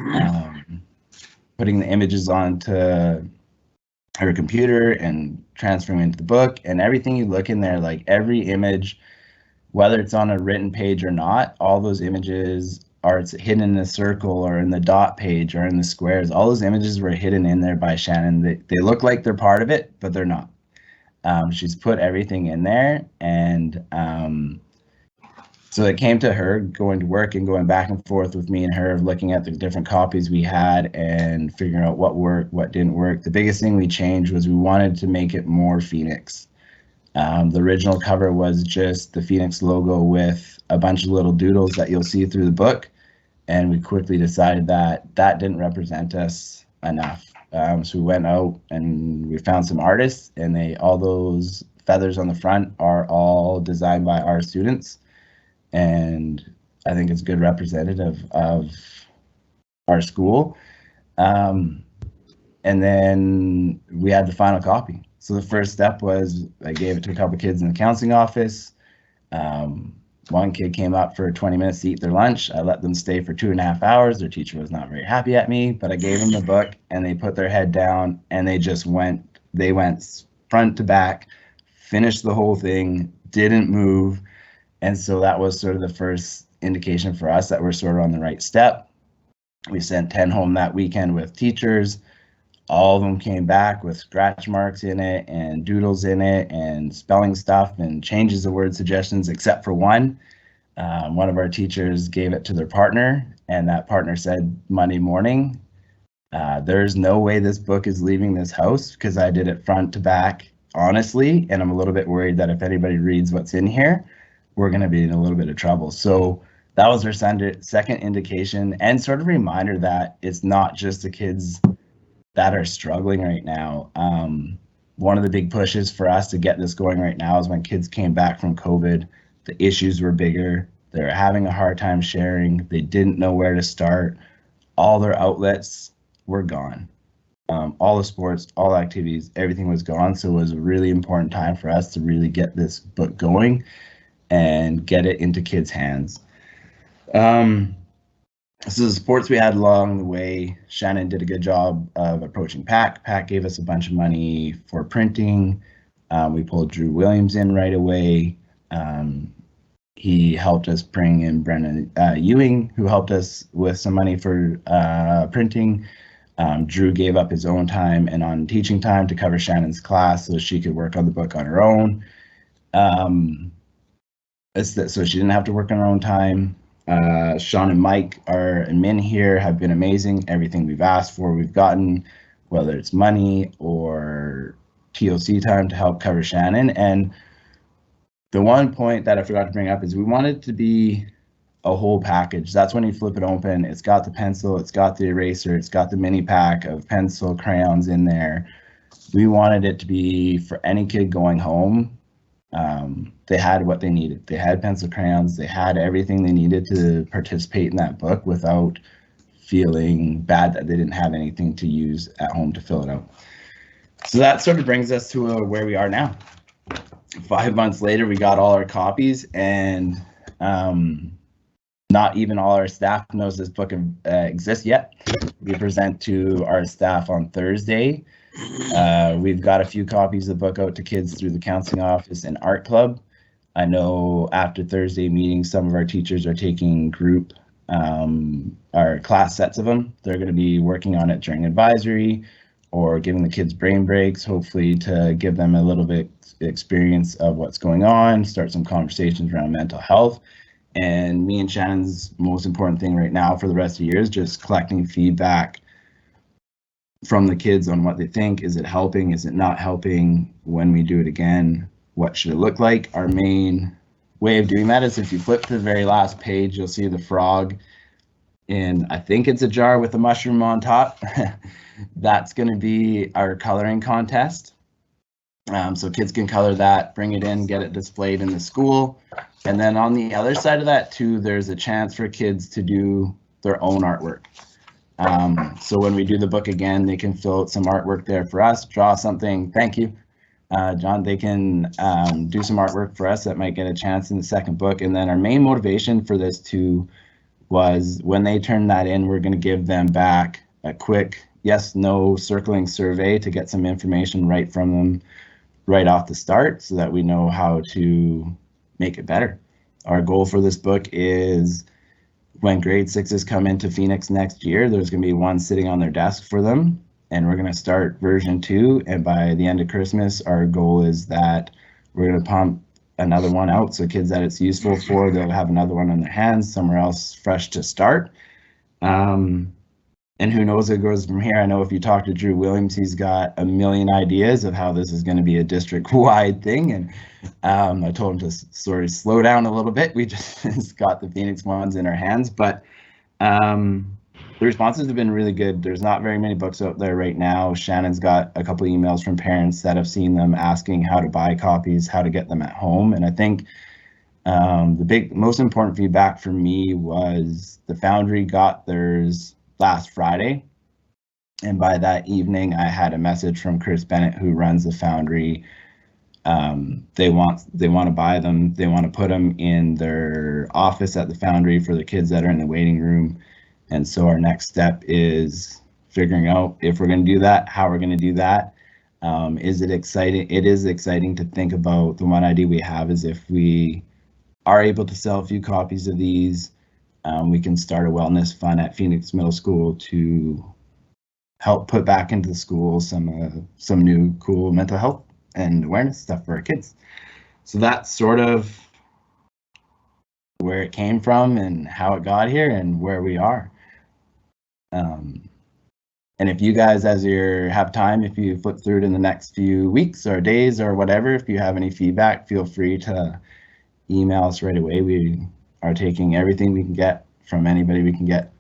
putting the images onto her computer and transferring into the book. And everything you look in there, like every image, whether it's on a written page or not, all those images are hidden in the circle or in the dot page or in the squares. All those images were hidden in there by Shannon. They look like they're part of it, but they're not. She's put everything in there, and so it came to her going to work and going back and forth with me and her, looking at the different copies we had and figuring out what worked, what didn't work. The biggest thing we changed was we wanted to make it more Phoenix. The original cover was just the Phoenix logo with a bunch of little doodles that you'll see through the book, and we quickly decided that that didn't represent us enough. So we went out and we found some artists, and all those feathers on the front are all designed by our students. And I think it's a good representative of our school. And then we had the final copy. So the first step was I gave it to a couple kids in the counseling office. One kid came up for 20 minutes to eat their lunch. I let them stay for 2.5 hours. Their teacher was not very happy at me, but I gave them the book and they put their head down and they went front to back, finished the whole thing, didn't move. And so that was sort of the first indication for us that we're sort of on the right step. We sent 10 home that weekend with teachers. All of them came back with scratch marks in it and doodles in it and spelling stuff and changes of word suggestions, except for one. One of our teachers gave it to their partner, and that partner said Monday morning, there's no way this book is leaving this house, because I did it front to back honestly, and I'm a little bit worried that if anybody reads what's in here, we're going to be in a little bit of trouble. So that was our second indication and sort of reminder that it's not just the kids that are struggling right now. One of the big pushes for us to get this going right now is when kids came back from COVID, the issues were bigger. They were having a hard time sharing. They didn't know where to start. All their outlets were gone. All the sports, all activities, everything was gone. So it was a really important time for us to really get this book going and get it into kids' hands. So the supports we had along the way, Shannon did a good job of approaching PAC. PAC gave us a bunch of money for printing. We pulled Drew Williams in right away. He helped us bring in Brendan Ewing, who helped us with some money for printing. Drew gave up his own time and on teaching time to cover Shannon's class so she could work on the book on her own. So she didn't have to work on her own time. Sean and Mike, our admin here, have been amazing. Everything we've asked for, we've gotten, whether it's money or TOC time to help cover Shannon. And the one point that I forgot to bring up is we want it to be a whole package. That's when you flip it open. It's got the pencil, it's got the eraser, it's got the mini pack of pencil, crayons in there. We wanted it to be for any kid going home. They had what they needed. They had pencil, crayons, they had everything they needed to participate in that book without feeling bad that they didn't have anything to use at home to fill it out. So that sort of brings us to where we are now. 5 months later, we got all our copies, and not even all our staff knows this book exists yet. We present to our staff on Thursday. We've got a few copies of the book out to kids through the counseling office and art club. I know after Thursday meeting, some of our teachers are taking group our class sets of them. They're going to be working on it during advisory or giving the kids brain breaks, hopefully to give them a little bit experience of what's going on, start some conversations around mental health. And me and Shannon's most important thing right now for the rest of the year is just collecting feedback from the kids on what they think. Is it helping? Is it not helping? When we do it again, what should it look like? Our main way of doing that is if you flip to the very last page, you'll see the frog in, I think it's a jar with a mushroom on top. That's going to be our coloring contest. So kids can color that, bring it in, get it displayed in the school. And then on the other side of that too, there's a chance for kids to do their own artwork. So when we do the book again, they can fill out some artwork there for us, draw something. Thank you, John. They can do some artwork for us that might get a chance in the second book. And then our main motivation for this too was when they turn that in, we're going to give them back a quick yes, no circling survey to get some information right from them right off the start so that we know how to make it better. Our goal for this book is when grade 6s come into Phoenix next year, there's going to be one sitting on their desk for them, and we're going to start version 2. And by the end of Christmas, our goal is that we're going to pump another one out. So kids that it's useful for, they'll have another one in their hands, somewhere else fresh to start. And who knows where it goes from here. I know if you talk to Drew Williams, he's got a million ideas of how this is going to be a district-wide thing. And I told him to sort of slow down a little bit. We just got the Phoenix ones in our hands, but the responses have been really good. There's not very many books out there right now. Shannon's got a couple emails from parents that have seen them asking how to buy copies, how to get them at home. And I think the most important feedback for me was the Foundry got theirs last Friday, and by that evening I had a message from Chris Bennett, who runs the Foundry. They want to buy them. They want to put them in their office at the Foundry for the kids that are in the waiting room. And so our next step is figuring out if we're going to do that, how we're going to do that. Is it exciting? It is exciting to think about. The one idea we have is if we are able to sell a few copies of these, we can start a wellness fund at Phoenix Middle School to help put back into the school some new cool mental health and awareness stuff for our kids. So that's sort of where it came from and how it got here and where we are. And if you guys, as you have time, if you flip through it in the next few weeks or days or whatever, if you have any feedback, feel free to email us right away. We are taking everything we can get from anybody we can get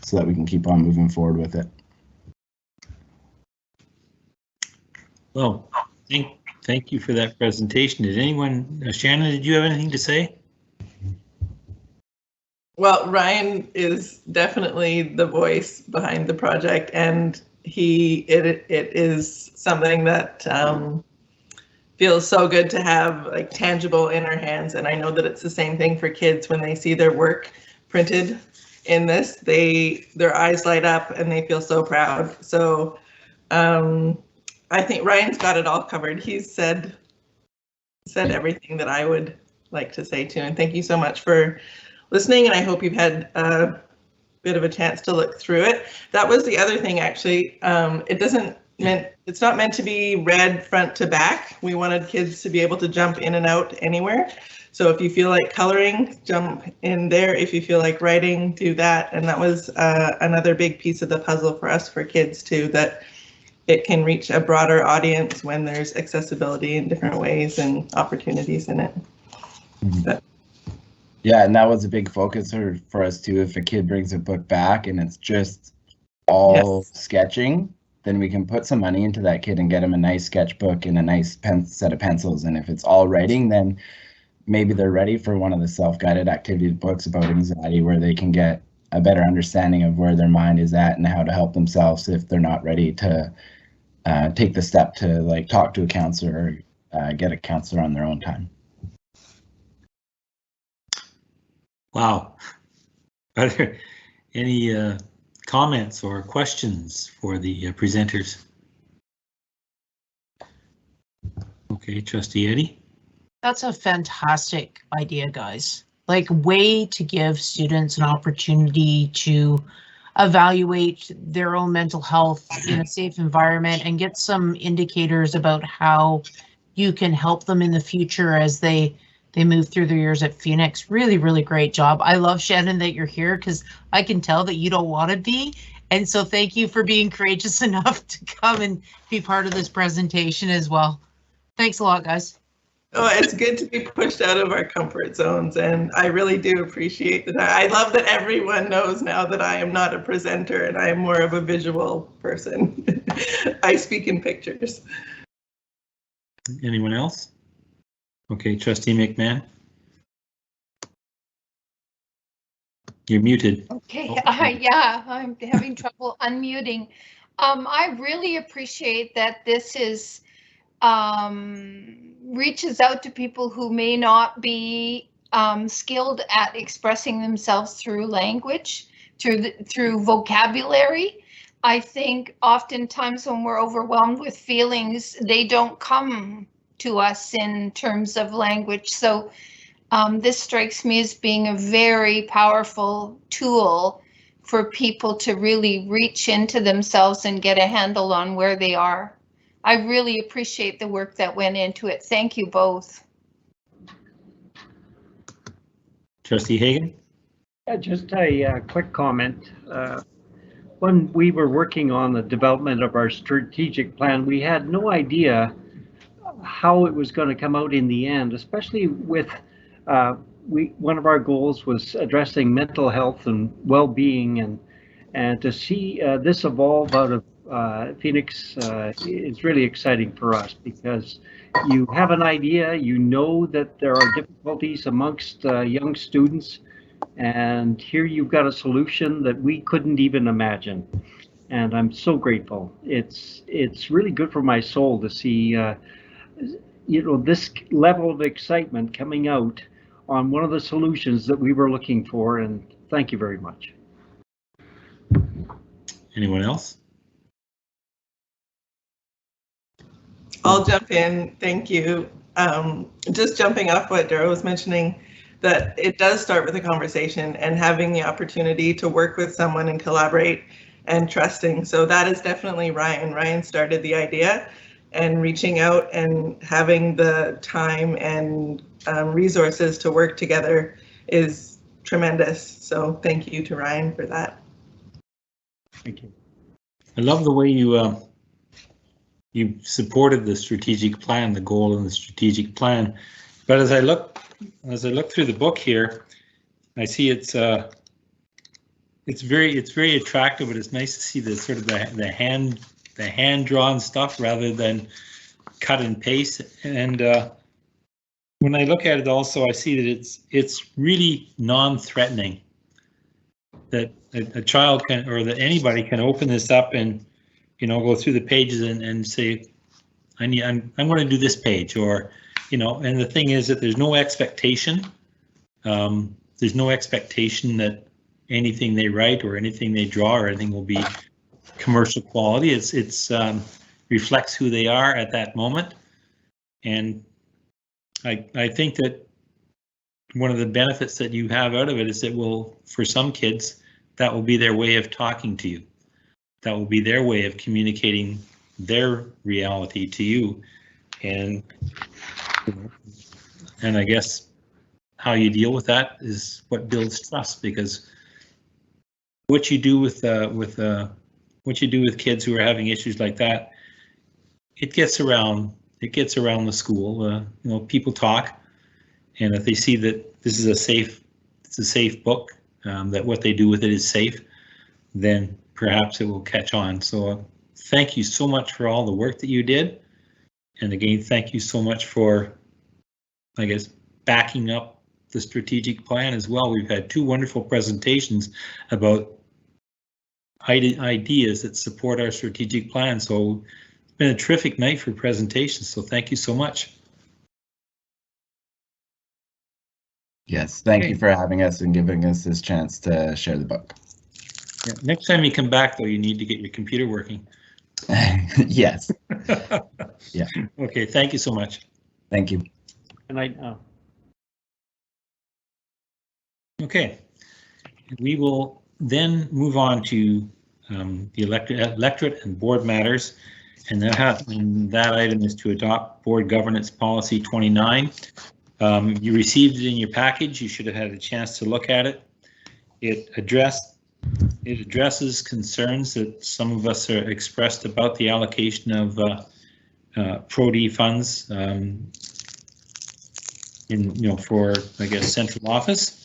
so that we can keep on moving forward with it. Well, thank you for that presentation. Did anyone, Shannon, did you have anything to say? Well, Ryan is definitely the voice behind the project, and it is something that feels so good to have, like, tangible in our hands. And I know that it's the same thing for kids when they see their work printed in this. Their eyes light up and they feel so proud. So I think Ryan's got it all covered. He's said everything that I would like to say too. And thank you so much for listening. And I hope you've had a bit of a chance to look through it. That was the other thing, actually. It's not meant to be read front to back. We wanted kids to be able to jump in and out anywhere. So if you feel like coloring, jump in there. If you feel like writing, do that. And that was another big piece of the puzzle for us, for kids too, that it can reach a broader audience when there's accessibility in different ways and opportunities in it. But, yeah, and that was a big focus for us too. If a kid brings a book back and it's just all sketching, then we can put some money into that kid and get him a nice sketchbook and a nice set of pencils. And if it's all writing, then maybe they're ready for one of the self-guided activity books about anxiety, where they can get a better understanding of where their mind is at and how to help themselves if they're not ready to take the step to like talk to a counselor or get a counselor on their own time. Wow. Are there any comments or questions for the presenters? Okay, Trustee Eddie. That's a fantastic idea, guys. Like, way to give students an opportunity to evaluate their own mental health in a safe environment and get some indicators about how you can help them in the future as they move through their years at Phoenix. Really, really great job. I love, Shannon, that you're here because I can tell that you don't want to be. And so thank you for being courageous enough to come and be part of this presentation as well. Thanks a lot, guys. Oh, it's good to be pushed out of our comfort zones, and I really do appreciate that. I love that everyone knows now that I am not a presenter and I am more of a visual person. I speak in pictures. Anyone else? Okay, Trustee McMahon. You're muted. Okay, yeah, I'm having trouble unmuting. I really appreciate that this is reaches out to people who may not be skilled at expressing themselves through language, through vocabulary. I think oftentimes when we're overwhelmed with feelings, they don't come to us in terms of language. So this strikes me as being a very powerful tool for people to really reach into themselves and get a handle on where they are. I really appreciate the work that went into it. Thank you both. Trustee Hagan? Yeah, just a quick comment. When we were working on the development of our strategic plan, we had no idea how it was going to come out in the end, especially with one of our goals was addressing mental health and well-being, and to see this evolve out of Phoenix is really exciting for us, because you have an idea, you know that there are difficulties amongst young students, and here you've got a solution that we couldn't even imagine. And I'm so grateful. It's really good for my soul to see this level of excitement coming out on one of the solutions that we were looking for, and thank you very much. Anyone else? I'll jump in. Thank you. Just jumping off what Darrell was mentioning, that it does start with a conversation and having the opportunity to work with someone and collaborate and trusting. So that is definitely Ryan. Ryan started the idea, and reaching out and having the time and resources to work together is tremendous. So thank you to Ryan for that. Thank you. I love the way you supported the strategic plan, the goal in the strategic plan. But as I look through the book here, I see it's very attractive, but it's nice to see the sort of the hand drawn stuff rather than cut and paste. And when I look at it also, I see that it's really non-threatening, that a child can, or that anybody can open this up and go through the pages and say, I'm going to do this page, or and the thing is that there's no expectation. There's no expectation that anything they write or anything they draw or anything will be commercial quality. It's reflects who they are at that moment, and I think that one of the benefits that you have out of it is that for some kids, that will be their way of talking to you. That will be their way of communicating their reality to you, and I guess how you deal with that is what builds trust, because what you do with kids who are having issues like that it gets around the school. You know, people talk, and if they see that this is a safe book, that what they do with it is safe, then perhaps it will catch on. So thank you so much for all the work that you did. And again, thank you so much for, I guess, backing up the strategic plan as well. We've had 2 wonderful presentations about ideas that support our strategic plan. So it's been a terrific night for presentations. So thank you so much. Yes, thank you for having us and giving us this chance to share the book. Yeah, next time you come back, though, you need to get your computer working. Yes. Yeah. Okay, thank you so much. Thank you. Good night now. Okay, we will then move on to the electorate and board matters, and that item is to adopt board governance policy 29. You received it in your package. You should have had a chance to look at it. It addresses concerns that some of us are expressed about the allocation of Pro-D funds for, I guess, central office.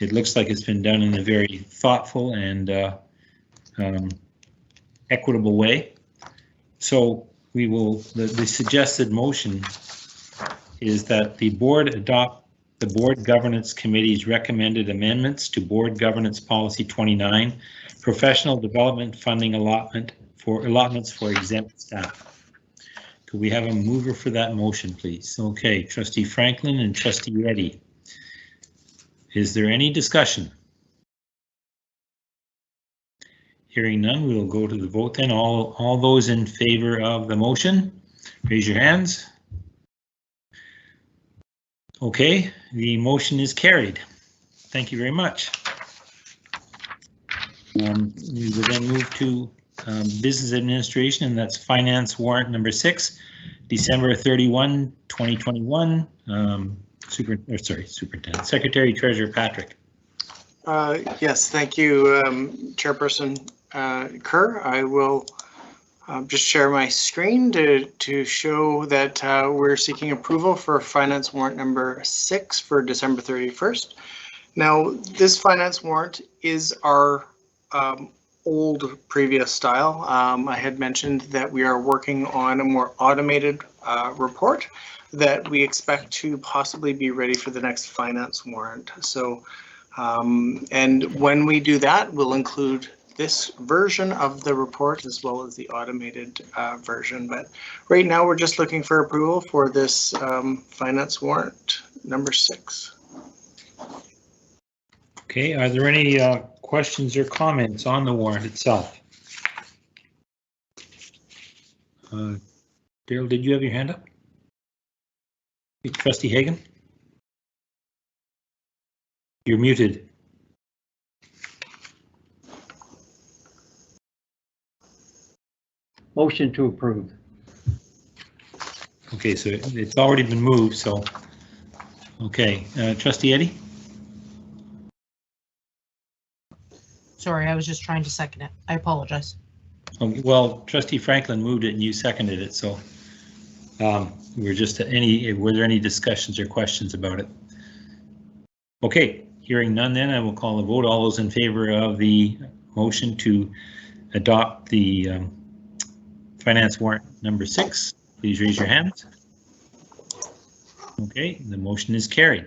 It looks like it's been done in a very thoughtful and equitable way. So we will, the suggested motion is that the board adopt the Board Governance Committee's recommended amendments to Board Governance Policy 29, professional development funding allotments for exempt staff. Could we have a mover for that motion, please? Okay, Trustee Franklin and Trustee Reddy. Is there any discussion? Hearing none, we will go to the vote then. All those in favor of the motion, raise your hands. Okay, the motion is carried. Thank you very much. We will then move to business administration, and that's finance warrant number 6, December 31, 2021. Superintendent, Secretary Treasurer Patrick. Yes, thank you, Chairperson Kerr. I will just share my screen to show that we're seeking approval for finance warrant number 6 for December 31st. Now, this finance warrant is our old previous style. I had mentioned that we are working on a more automated report that we expect to possibly be ready for the next finance warrant. So, and when we do that, we'll include this version of the report as well as the automated version. But right now we're just looking for approval for this finance warrant number 6. Okay, are there any questions or comments on the warrant itself? Daryl, did you have your hand up? Trustee Hagan? You're muted. Motion to approve. Okay, so it's already been moved, so. Okay, Trustee Eddy? Sorry, I was just trying to second it. I apologize. Well, Trustee Franklin moved it and you seconded it, so were there any discussions or questions about it? Okay, hearing none then, I will call the vote. All those in favor of the motion to adopt the finance warrant number 6, please raise your hands. Okay, the motion is carried.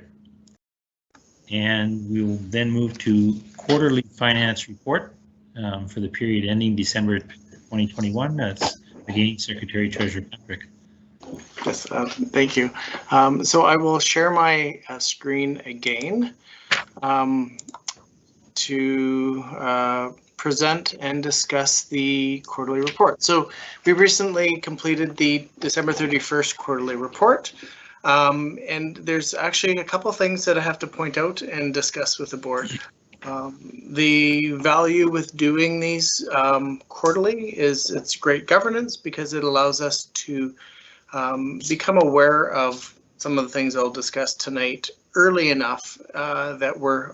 And we will then move to quarterly finance report for the period ending December 2021. That's again Secretary Treasurer Patrick. Yes, thank you. So I will share my screen again to present and discuss the quarterly report. So we recently completed the December 31st quarterly report. And there's actually a couple things that I have to point out and discuss with the board. The value with doing these quarterly is it's great governance because it allows us to become aware of some of the things I'll discuss tonight early enough that we're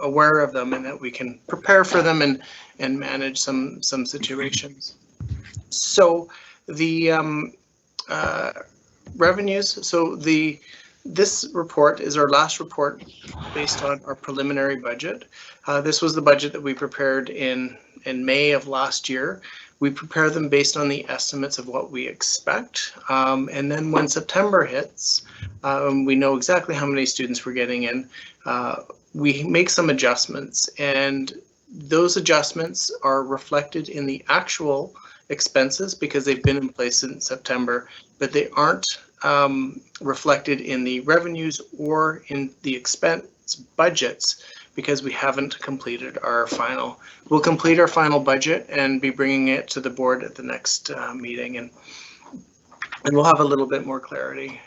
aware of them and that we can prepare for them and manage some situations. So the revenues. So this report is our last report based on our preliminary budget. This was the budget that we prepared in May of last year. We prepare them based on the estimates of what we expect. And then when September hits, we know exactly how many students we're getting in. We make some adjustments, and those adjustments are reflected in the actual expenses because they've been in place since September, but they aren't reflected in the revenues or in the expense budgets because we haven't completed our final. We'll complete our final budget and be bringing it to the board at the next meeting, and we'll have a little bit more clarity.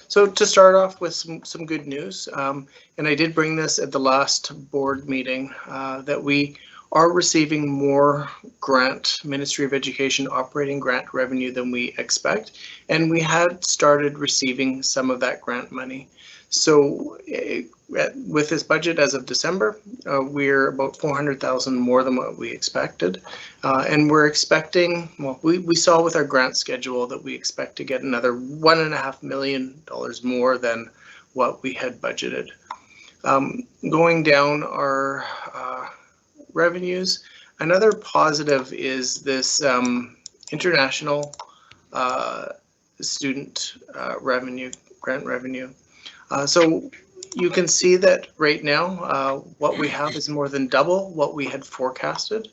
So to start off with some good news, and I did bring this at the last board meeting, that we are receiving more Ministry of Education operating grant revenue than we expect, and we had started receiving some of that grant money. So with this budget as of December, we're about 400,000 more than what we expected, and we're expecting, well, we saw with our grant schedule that we expect to get another $1.5 million more than what we had budgeted. Going down our revenues, another positive is this international student grant revenue. So you can see that right now what we have is more than double what we had forecasted.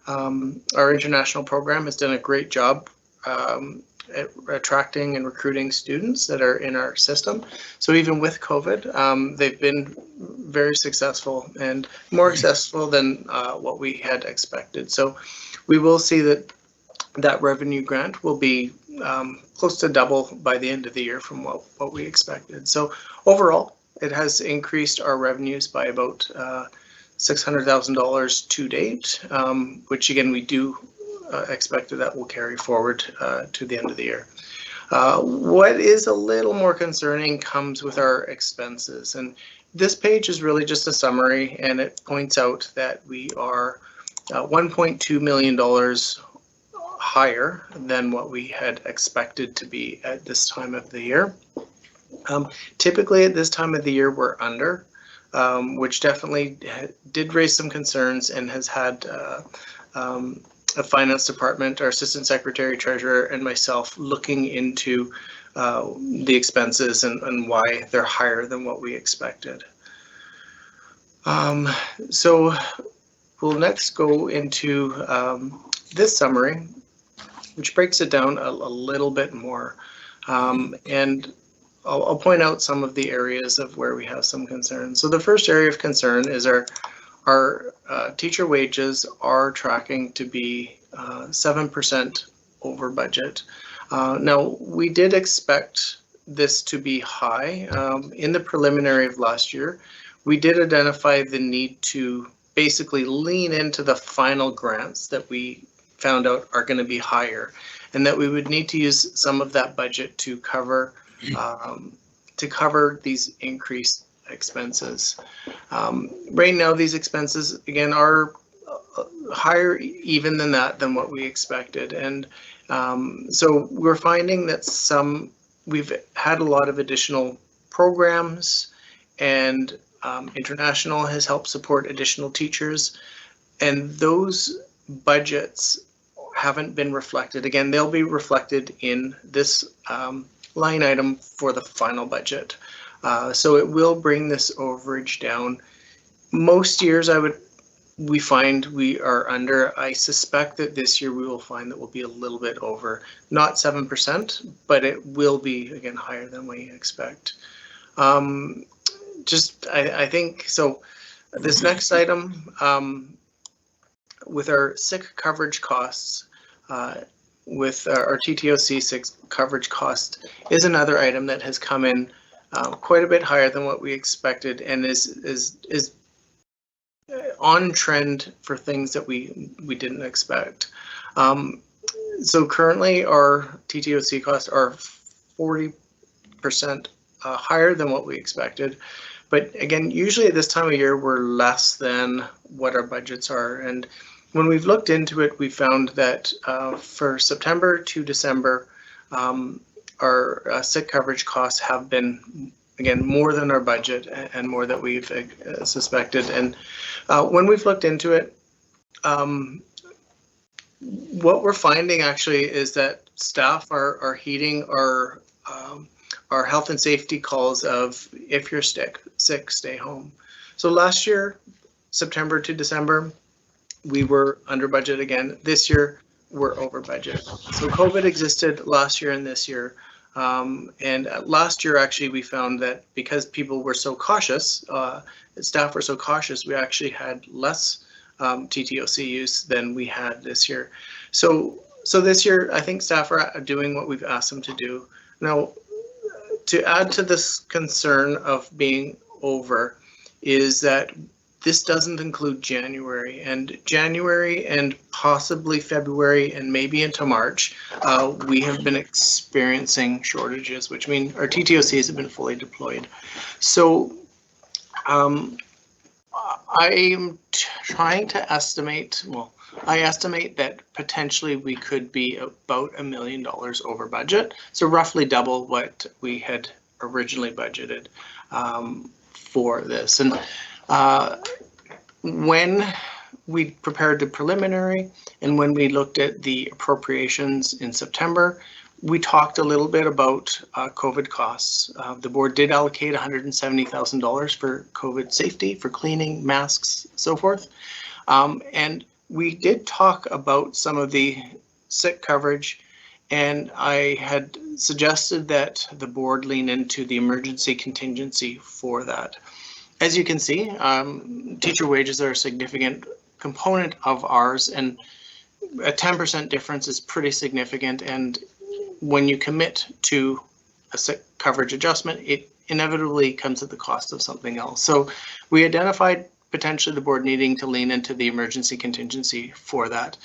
Our international program has done a great job at attracting and recruiting students that are in our system. So even with COVID, they've been very successful and more successful than what we had expected. So we will see that revenue grant will be close to double by the end of the year from what we expected. So overall, it has increased our revenues by about $600,000 to date, which again, we do expect that will carry forward to the end of the year. What is a little more concerning comes with our expenses. And this page is really just a summary, and it points out that we are $1.2 million higher than what we had expected to be at this time of the year. Typically at this time of the year, we're under, which definitely did raise some concerns and has had a finance department, our assistant secretary, treasurer, and myself looking into the expenses and why they're higher than what we expected. So we'll next go into this summary, which breaks it down a little bit more. And I'll point out some of the areas of where we have some concerns. So the first area of concern is our teacher wages are tracking to be 7% over budget. Now, we did expect this to be high. In the preliminary of last year, we did identify the need to basically lean into the final grants that we found out are going to be higher, and that we would need to use some of that budget to cover these increased expenses. Right now, these expenses again are higher even than what we expected, and so we're finding that we've had a lot of additional programs, and international has helped support additional teachers, and those budgets haven't been reflected. Again, they'll be reflected in this line item for the final budget. So it will bring this overage down. Most years we find we are under. I suspect that this year we will find that we'll be a little bit over, not 7%, but it will be again higher than we expect. I think so. This next item, with our sick coverage costs, with our TTOC sick coverage cost, is another item that has come in quite a bit higher than what we expected, and is on trend for things that we didn't expect. So currently our TTOC costs are 40% higher than what we expected. But again, usually at this time of year, we're less than what our budgets are. And when we've looked into it, we found that for September to December, our sick coverage costs have been, again, more than our budget and more that we've suspected. And when we've looked into it, what we're finding actually is that staff are heeding our health and safety calls of, if you're sick, stay home. So last year, September to December, we were under budget again. This year, we're over budget. So COVID existed last year and this year. And last year, actually, we found that because people were so cautious, staff were so cautious, we actually had less TTOC use than we had this year. So this year, I think staff are doing what we've asked them to do. Now, to add to this concern of being over is that this doesn't include January and possibly February and maybe into March. We have been experiencing shortages, which mean our TTOCs have been fully deployed. So I am trying to estimate, well, I estimate that potentially we could be about $1 million over budget. So roughly double what we had originally budgeted for this. And when we prepared the preliminary and when we looked at the appropriations in September, we talked a little bit about COVID costs. The board did allocate $170,000 for COVID safety, for cleaning, masks, so forth. And we did talk about some of the sick coverage, and I had suggested that the board lean into the emergency contingency for that. As you can see, teacher wages are a significant component of ours, and a 10% difference is pretty significant. And when you commit to a sick coverage adjustment, it inevitably comes at the cost of something else. So we identified potentially the board needing to lean into the emergency contingency for that.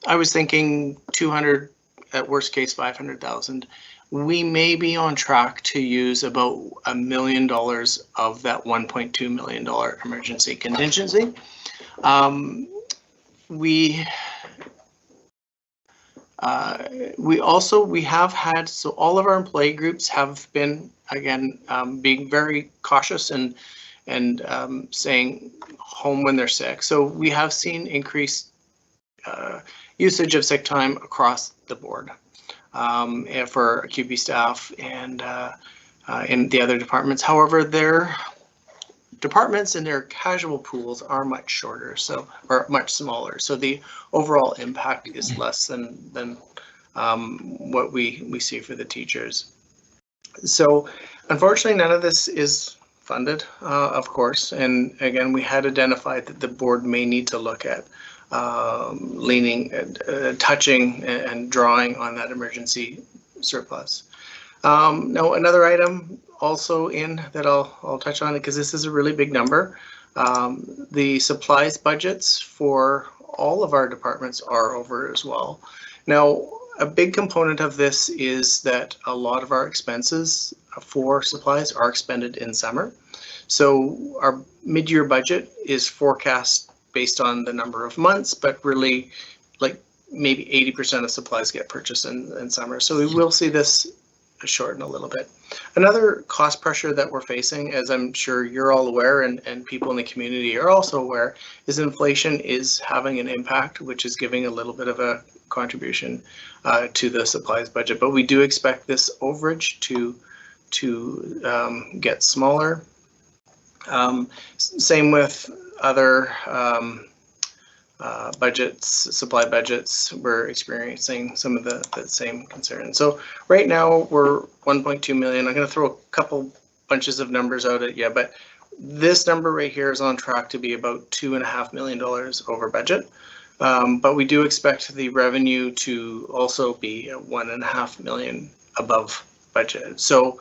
I was thinking 200, at worst case 500,000. We may be on track to use about $1 million of that $1.2 million emergency contingency. We have had, so all of our employee groups have been, again, being very cautious and staying home when they're sick. So we have seen increased usage of sick time across the board for QB staff and in the other departments. However, their departments and their casual pools are much shorter, so, or much smaller. So the overall impact is less than what we see for the teachers. So unfortunately, none of this is funded, of course. And again, we had identified that the board may need to look at leaning, touching and drawing on that emergency surplus. Now, another item also in that I'll touch on it because this is a really big number. The supplies budgets for all of our departments are over as well. Now, a big component of this is that a lot of our expenses for supplies are expended in summer. So our mid-year budget is forecast based on the number of months, but really like maybe 80% of supplies get purchased in summer. So we will see this shorten a little bit. Another cost pressure that we're facing, as I'm sure you're all aware and people in the community are also aware, is inflation is having an impact, which is giving a little bit of a contribution to the supplies budget. But we do expect this overage to get smaller. Same with other budgets, supply budgets, we're experiencing some of the same concerns. So right now we're 1.2 million. I'm going to throw a couple bunches of numbers out at you, but this number right here is on track to be about $2.5 million over budget. But we do expect the revenue to also be 1.5 million above budget. So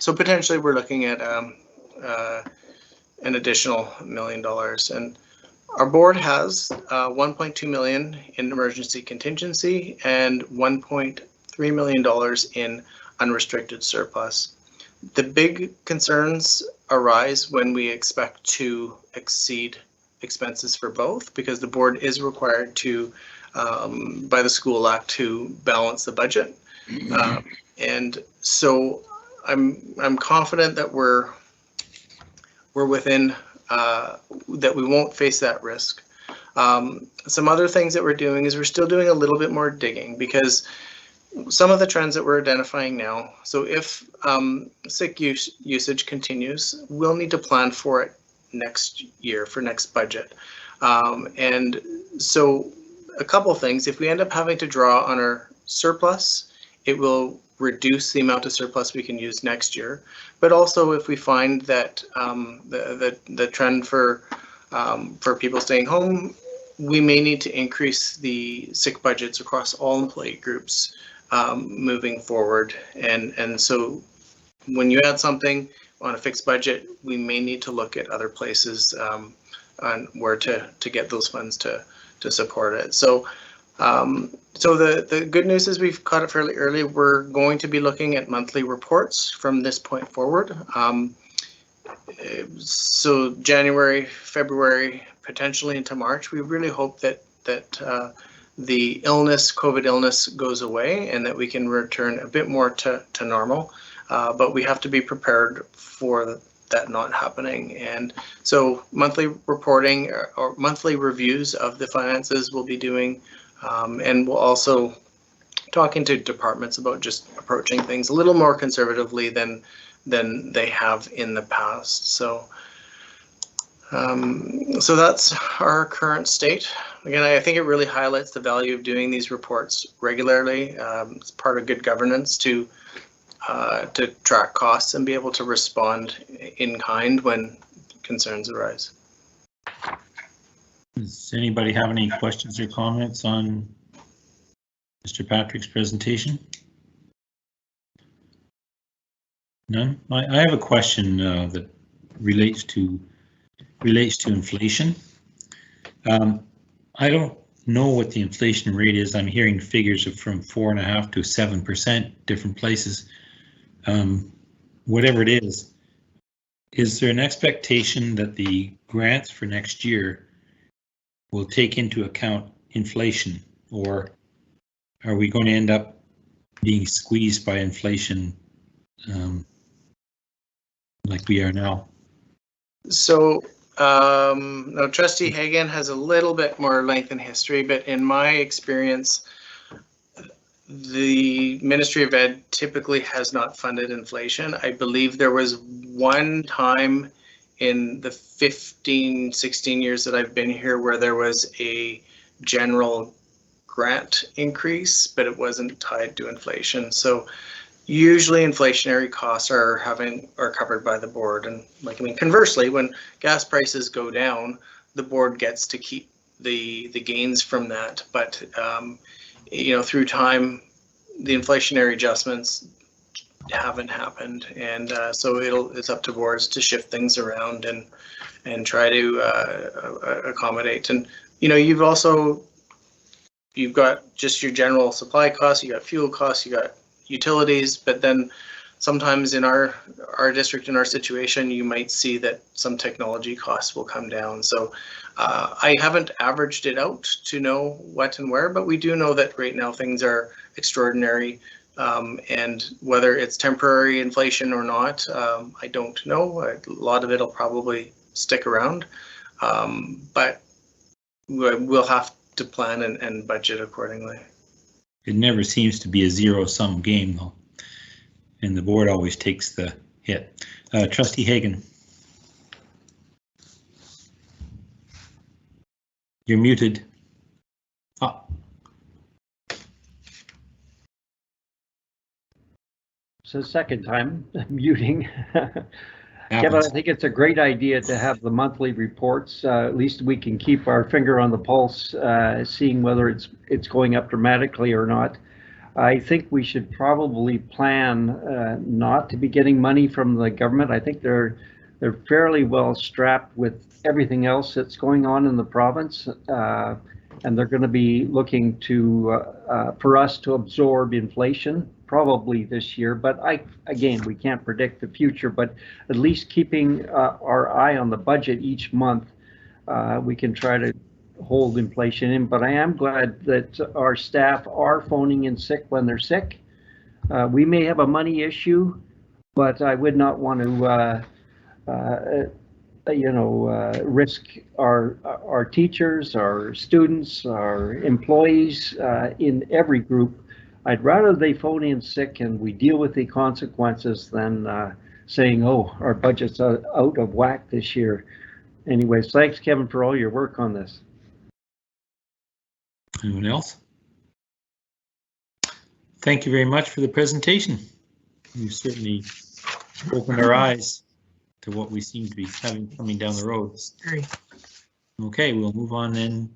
potentially we're looking at an additional $1 million. And our board has 1.2 million in emergency contingency and $1.3 million in unrestricted surplus. The big concerns arise when we expect to exceed expenses for both, because the board is required to, by the School Act, to balance the budget. And so I'm confident that we're within, that we won't face that risk. Some other things that we're doing is we're still doing a little bit more digging, because some of the trends that we're identifying now, so if sick usage continues, we'll need to plan for it next year, for next budget. And so a couple things, if we end up having to draw on our surplus, it will reduce the amount of surplus we can use next year. But also if we find that the trend for people staying home, we may need to increase the sick budgets across all employee groups moving forward. And so when you add something on a fixed budget, we may need to look at other places on where to get those funds to support it. So so the good news is we've caught it fairly early. We're going to be looking at monthly reports from this point forward. So January, February, potentially into March, we really hope that the COVID illness goes away and that we can return a bit more to normal. But we have to be prepared for that not happening. And so monthly reporting or monthly reviews of the finances we'll be doing. And we'll also talking to departments about just approaching things a little more conservatively than they have in the past. So so that's our current state. Again, I think it really highlights the value of doing these reports regularly. It's part of good governance to track costs and be able to respond in kind when concerns arise. Does anybody have any questions or comments on Mr. Patrick's presentation? None? I have a question that relates to inflation. I don't know what the inflation rate is. I'm hearing figures of from 4.5% to 7%, different places. Whatever it is there an expectation that the grants for next year will take into account inflation, or are we going to end up being squeezed by inflation like we are now? So no, Trustee Hagan has a little bit more length in history, but in my experience, the Ministry of Ed typically has not funded inflation. I believe there was one time in the 15, 16 years that I've been here where there was a general grant increase, but it wasn't tied to inflation. So usually inflationary costs are covered by the board. And conversely, when gas prices go down, the board gets to keep the gains from that. But through time, the inflationary adjustments haven't happened, and so it's up to boards to shift things around and try to accommodate. And you've got just your general supply costs, you got fuel costs, you got utilities, but then sometimes in our district, in our situation, you might see that some technology costs will come down. So I haven't averaged it out to know what and where, but we do know that right now things are extraordinary. And whether it's temporary inflation or not, I don't know. A lot of it will probably stick around, but we'll have to plan and budget accordingly. It never seems to be a zero-sum game, though, and the board always takes the hit. Trustee Hagan. You're muted. Oh. It's the second time muting. Kevin, I think it's a great idea to have the monthly reports. At least we can keep our finger on the pulse, seeing whether it's going up dramatically or not. I think we should probably plan not to be getting money from the government. I think they're fairly well strapped with everything else that's going on in the province, and they're going to be looking to for us to absorb inflation probably this year. But again, we can't predict the future, but at least keeping our eye on the budget each month, we can try to hold inflation in. But I am glad that our staff are phoning in sick when they're sick. We may have a money issue, but I would not want to, risk our teachers, our students, our employees in every group. I'd rather they phone in sick and we deal with the consequences than saying, oh, our budget's out of whack this year. Anyways, thanks, Kevin, for all your work on this. Anyone else? Thank you very much for the presentation. You certainly opened our eyes to what we seem to be having coming down the road. Okay, we'll move on then.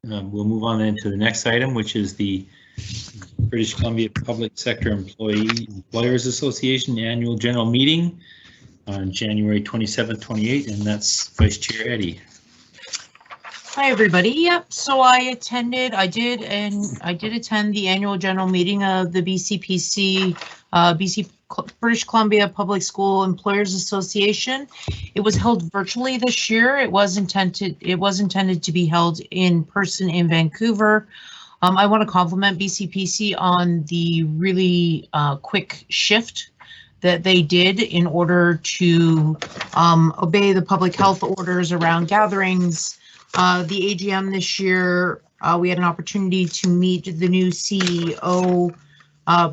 To the next item, which is the British Columbia Public Sector Employers Association Annual General Meeting on January 27th, 28th, and that's Vice Chair Eddie. Hi, everybody. Yep. So I did attend the annual general meeting of the Bcpc, British Columbia Public School Employers Association. It was held virtually this year. It was intended to be held in person in Vancouver. I want to compliment Bcpc on the really quick shift that they did in order to obey the public health orders around gatherings. The AGM this year, we had an opportunity to meet the new CEO,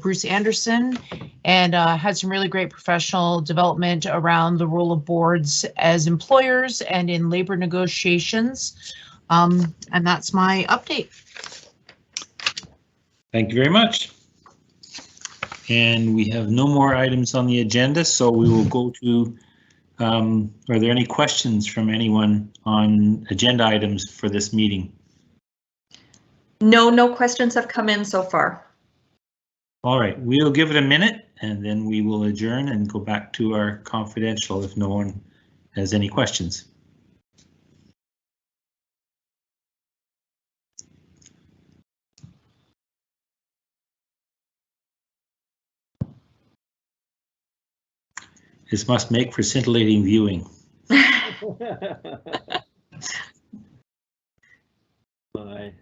Bruce Anderson, and had some really great professional development around the role of boards as employers and in labor negotiations. And that's my update. Thank you very much. And we have no more items on the agenda, so we will go to, are there any questions from anyone on agenda items for this meeting? No questions have come in so far. All right, we'll give it a minute and then we will adjourn and go back to our confidential if no one has any questions. This must make for scintillating viewing. Bye.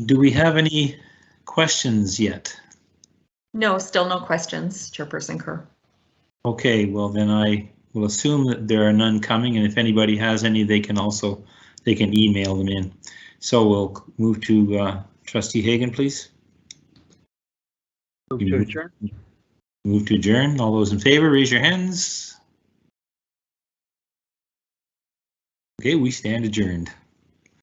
Do we have any questions yet? No, still no questions, Chairperson Kerr. Okay, well then I will assume that there are none coming, and if anybody has any, they can email them in. So we'll move to Trustee Hagan, please. Move to adjourn. Move to adjourn. All those in favor, raise your hands. Okay, we stand adjourned.